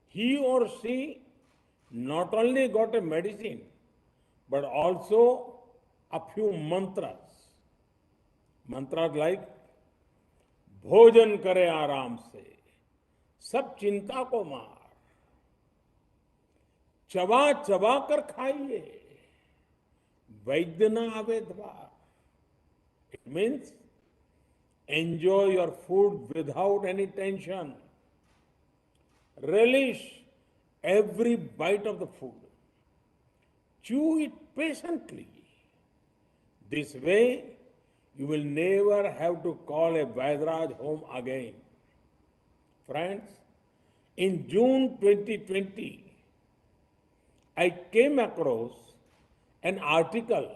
he or she not only got a medicine, but also a few mantras. Mantras like, भोजन करे आराम से, सब चिंता को मार, चबा चबा कर खाइए, वैद्य न आवे द्वार. It means, enjoy your food without any tension. Relish every bite of the food. Chew it patiently. This way, you will never have to call a Vaidraj home again. Friends, in June 2020, I came across an article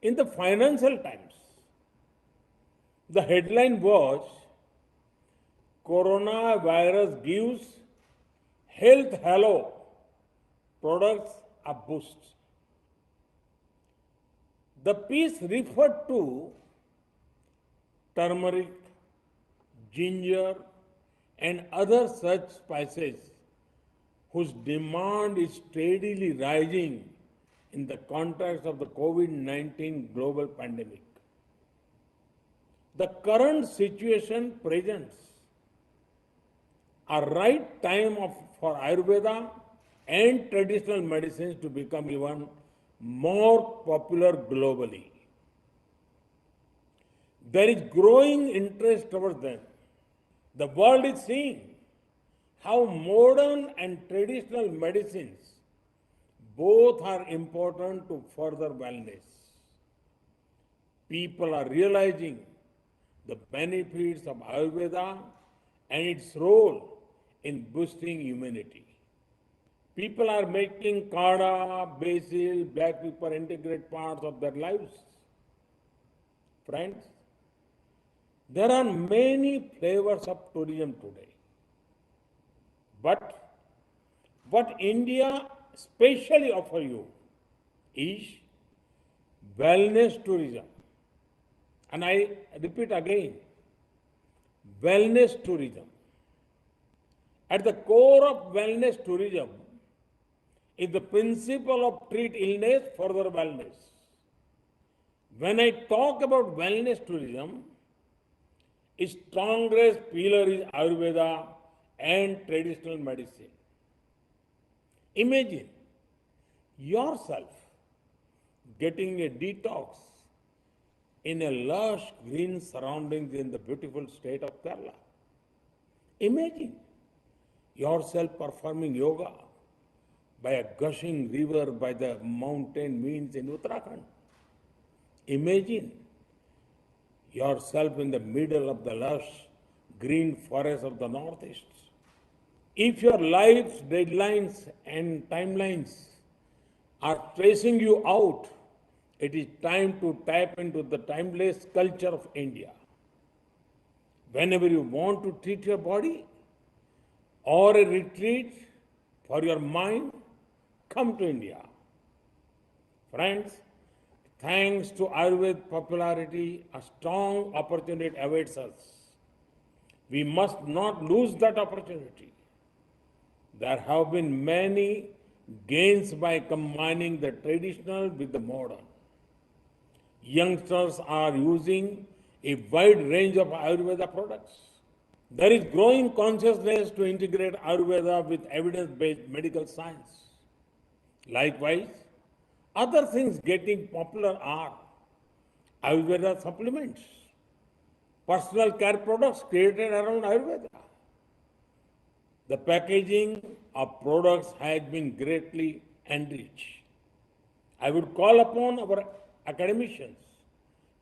in the Financial Times. The headline was, Coronavirus gives health halo products a boost. The piece referred to turmeric, ginger, and other such spices whose demand is steadily rising in the context of the COVID-19 global pandemic. The current situation presents a right time for Ayurveda and traditional medicines to become even more popular globally. There is growing interest towards them. The world is seeing how modern and traditional medicines both are important to further wellness. People are realizing the benefits of Ayurveda and its role in boosting immunity. People are making kada, basil, black pepper integrate parts of their lives. Friends, there are many flavors of tourism today. But what India specially offers you is wellness tourism. And I repeat again, wellness tourism. At the core of wellness tourism is the principle of treat illness, further wellness. When I talk about wellness tourism, its strongest pillar is Ayurveda and traditional medicine. Imagine yourself getting a detox in a lush green surroundings in the beautiful state of Kerala. Imagine yourself performing yoga by a gushing river by the mountain means in Uttarakhand. Imagine yourself in the middle of the lush green forest of the Northeast. If your life's deadlines and timelines are tracing you out, it is time to tap into the timeless culture of India. Whenever you want to treat your body or a retreat for your mind, come to India. Friends, thanks to Ayurveda popularity, a strong opportunity awaits us. We must not lose that opportunity. There have been many gains by combining the traditional with the modern. Youngsters are using a wide range of Ayurveda products. There is growing consciousness to integrate Ayurveda with evidence-based medical science. Likewise, other things getting popular are Ayurveda supplements, personal care products created around Ayurveda. The packaging of products has been greatly enriched. I would call upon our academicians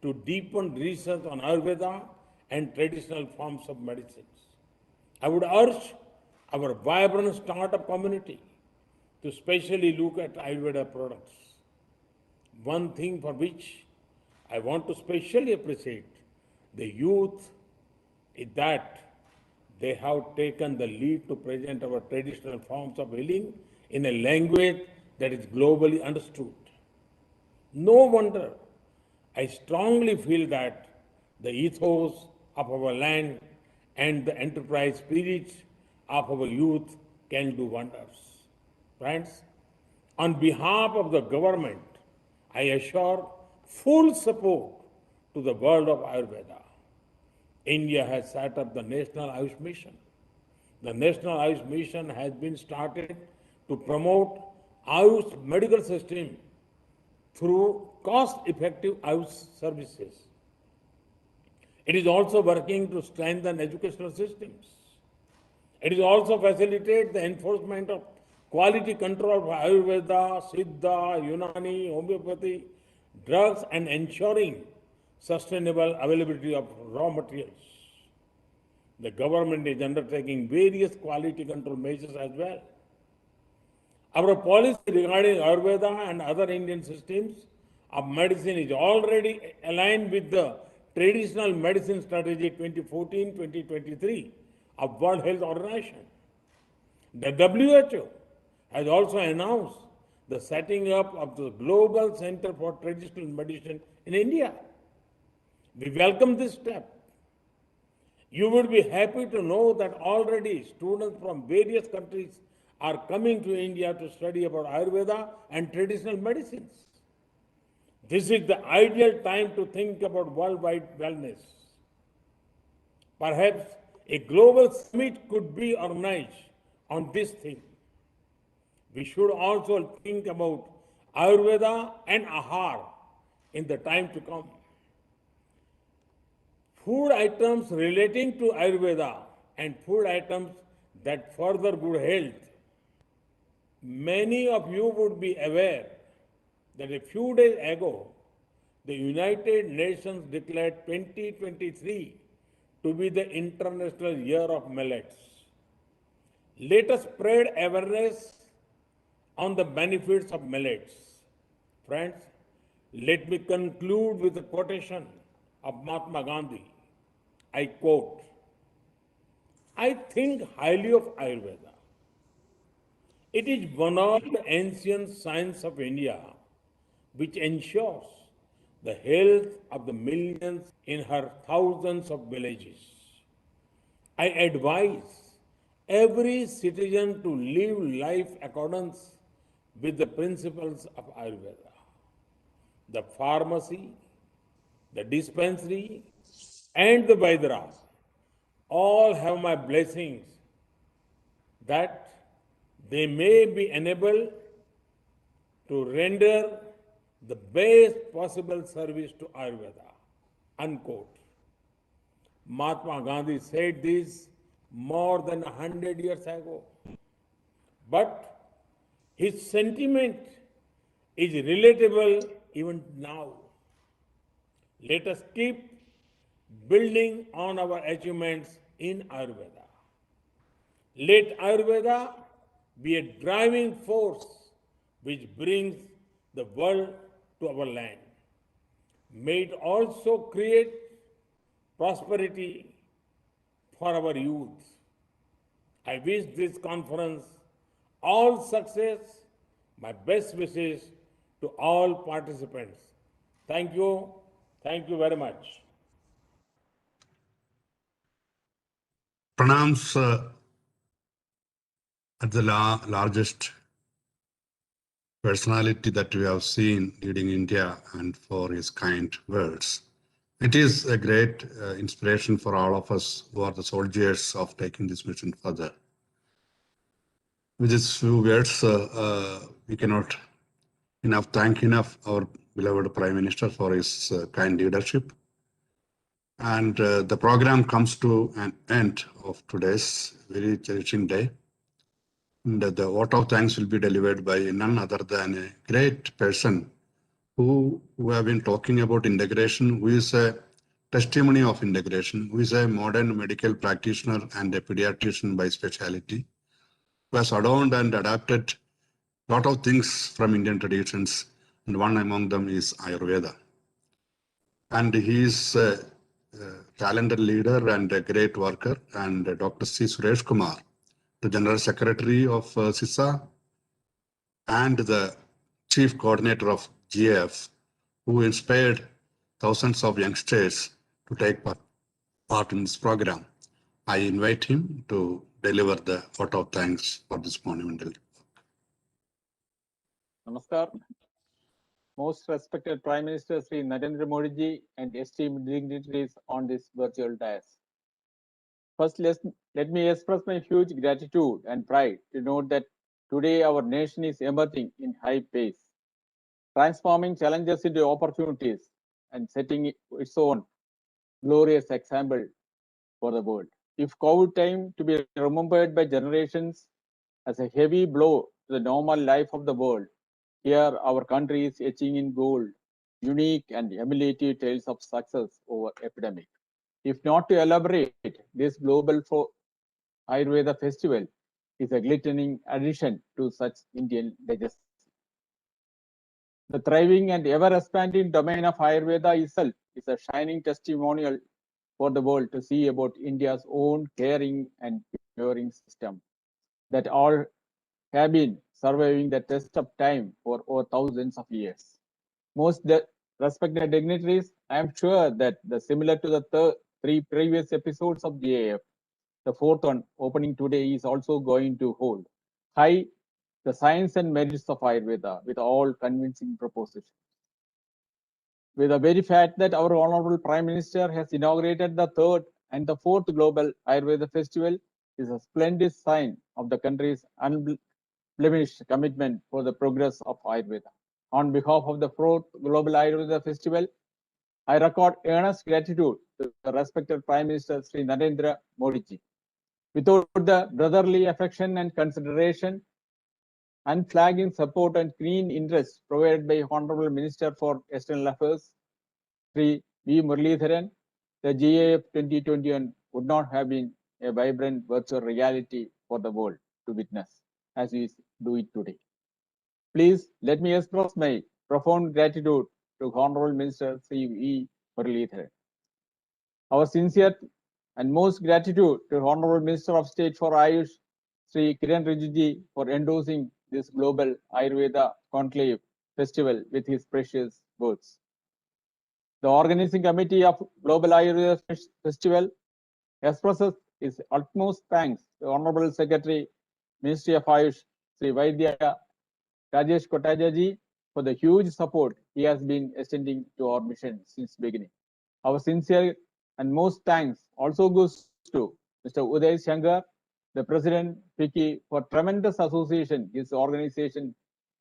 to deepen research on Ayurveda and traditional forms of medicines. I would urge our vibrant startup community to specially look at Ayurveda products. One thing for which I want to specially appreciate the youth is that they have taken the lead to present our traditional forms of healing in a language that is globally understood. No wonder I strongly feel that the ethos of our land and the enterprise spirit of our youth can do wonders. Friends, on behalf of the government, I assure full support to the world of Ayurveda. India has set up the National Ayush Mission. The National Ayush Mission has been started to promote Ayush medical system through cost-effective Ayush services. It is also working to strengthen educational systems. It is also facilitate the enforcement of quality control of Ayurveda, Siddha, Unani, homeopathy, drugs, and ensuring sustainable availability of raw materials. The government is undertaking various quality control measures as well. Our policy regarding Ayurveda and other Indian systems of medicine is already aligned with the Traditional Medicine Strategy 2014-2023 of World Health Organization. The WHO has also announced the setting up of the Global Center for Traditional Medicine in India. We welcome this step. You would be happy to know that already students from various countries are coming to India to study about Ayurveda and traditional medicines. This is the ideal time to think about worldwide wellness. Perhaps a global summit could be organized on this theme. We should also think about Ayurveda and Ahar in the time to come. Food items relating to Ayurveda and food items that further good health. Many of you would be aware that a few days ago, the United Nations declared 2023 to be the International Year of Millets. Let us spread awareness on the benefits of millets. Friends, let me conclude with a quotation of Mahatma Gandhi. I quote, I think highly of Ayurveda. It is one of the ancient sciences of India which ensures the health of the millions in her thousands of villages. I advise every citizen to live life accordance with the principles of Ayurveda. The pharmacy, the dispensary, and the Vaidra all have my blessings that they may be enabled to render the best possible service to Ayurveda. Unquote. Mahatma Gandhi said this more than 100 years ago. But his sentiment is relatable even now. Let us keep building on our achievements in Ayurveda. Let Ayurveda be a driving force which brings the world to our land. May it also create prosperity for our youth. I wish this conference all success. My best wishes to all participants. Thank you. Thank you very much. Pranams at the largest personality that we have seen leading India and for his kind words. It is a great inspiration for all of us who are the soldiers of taking this mission further. With these few words, we cannot thank enough our beloved Prime Minister for his kind leadership. And the program comes to an end of today's very cherishing day. And the vote of thanks will be delivered by none other than a great person who have been talking about integration, who is a testimony of integration, who is a modern medical practitioner and a pediatrician by specialty, who has adorned and adapted a lot of things from Indian traditions, and one among them is Ayurveda. And he is a talented leader and a great worker, and Dr. C. Suresh Kumar, the General Secretary of CISA and the Chief Coordinator of GAF, who inspired thousands of youngsters to take part in this program. I invite him to deliver the vote of thanks for this monumental. Namaskar. Most respected Prime Minister Sri Narendra Modi ji and esteemed dignitaries on this virtual dais. First, let me express my huge gratitude and pride to note that today our nation is emerging in high pace, transforming challenges into opportunities and setting its own glorious example for the world. If COVID time to be remembered by generations as a heavy blow to the normal life of the world, here our country is etching in gold, unique and emulative tales of success over epidemic. If not to elaborate, this global Ayurveda festival is a glittering addition to such Indian legacy. The thriving and ever-expanding domain of Ayurveda itself is a shining testimonial for the world to see about India's own caring and curing system that all have been surviving the test of time for over thousands of years. Most respected dignitaries, I am sure that similar to the three previous episodes of GAF, the fourth one opening today is also going to hold high the science and merits of Ayurveda with all convincing propositions. With the very fact that our Honorable Prime Minister has inaugurated the third and the fourth Global Ayurveda Festival is a splendid sign of the country's unblemished commitment for the progress of Ayurveda. On behalf of the 4th Global Ayurveda Festival, I record earnest gratitude to the respected Prime Minister Sri Narendra Modi ji. Without the brotherly affection and consideration, unflagging support and keen interest provided by Honorable Minister for External Affairs, Sri V. Muralidharan, the GAF 2021 would not have been a vibrant virtual reality for the world to witness as we do it today. Please let me express my profound gratitude to Honorable Minister Sri V. Muralidharan. Our sincere and most gratitude to Honorable Minister of State for Ayush, Sri Kiran Rijiju, for endorsing this global Ayurveda conclave festival with his precious words. The organizing committee of Global Ayurveda Festival expresses its utmost thanks to Honorable Secretary, Ministry of Ayush, Sri Vaidya Rajesh Kotajaji, for the huge support he has been extending to our mission since beginning. Our sincere and most thanks also goes to Mr. Uday Shankar, the President FICCI, for tremendous association his organization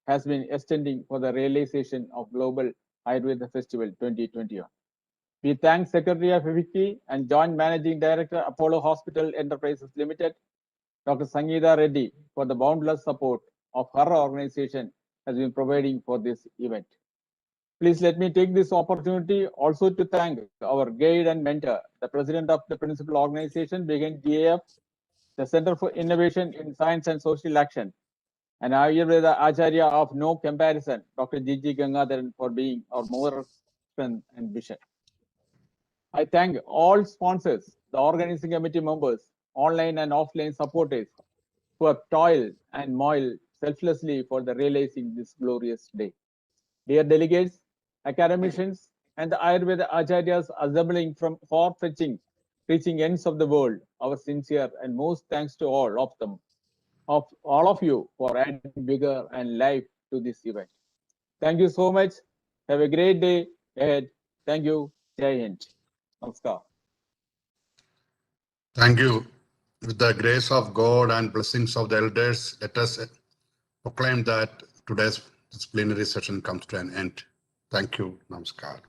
has been extending for the realization of Global Ayurveda Festival 2021. We thank Secretary of FICCI and Joint Managing Director, Apollo Hospital Enterprises Limited, Dr. Sangeeta Reddy, for the boundless support of her organization has been providing for this event. Please let me take this opportunity also to thank our guide and mentor, the President of the principal organization behind GAF, the Center for Innovation in Science and Social Action, and Ayurveda Acharya of no comparison, Dr. G.G. Gangadharan, for being our moral strength and vision. I thank all sponsors, the organizing committee members, online and offline supporters who have toiled and moiled selflessly for the realizing this glorious day. Dear delegates, academicians, and the Ayurveda Acharyas assembling from far-fetching, reaching ends of the world, our sincere and most thanks to all of them, of all of you, for adding vigor and life to this event. Thank you so much. Have a great day ahead. Thank you. Jai Hind. Namaskar. Thank you. With the grace of God and blessings of the elders, let us proclaim that today's plenary session comes to an end. Thank you. Namaskar.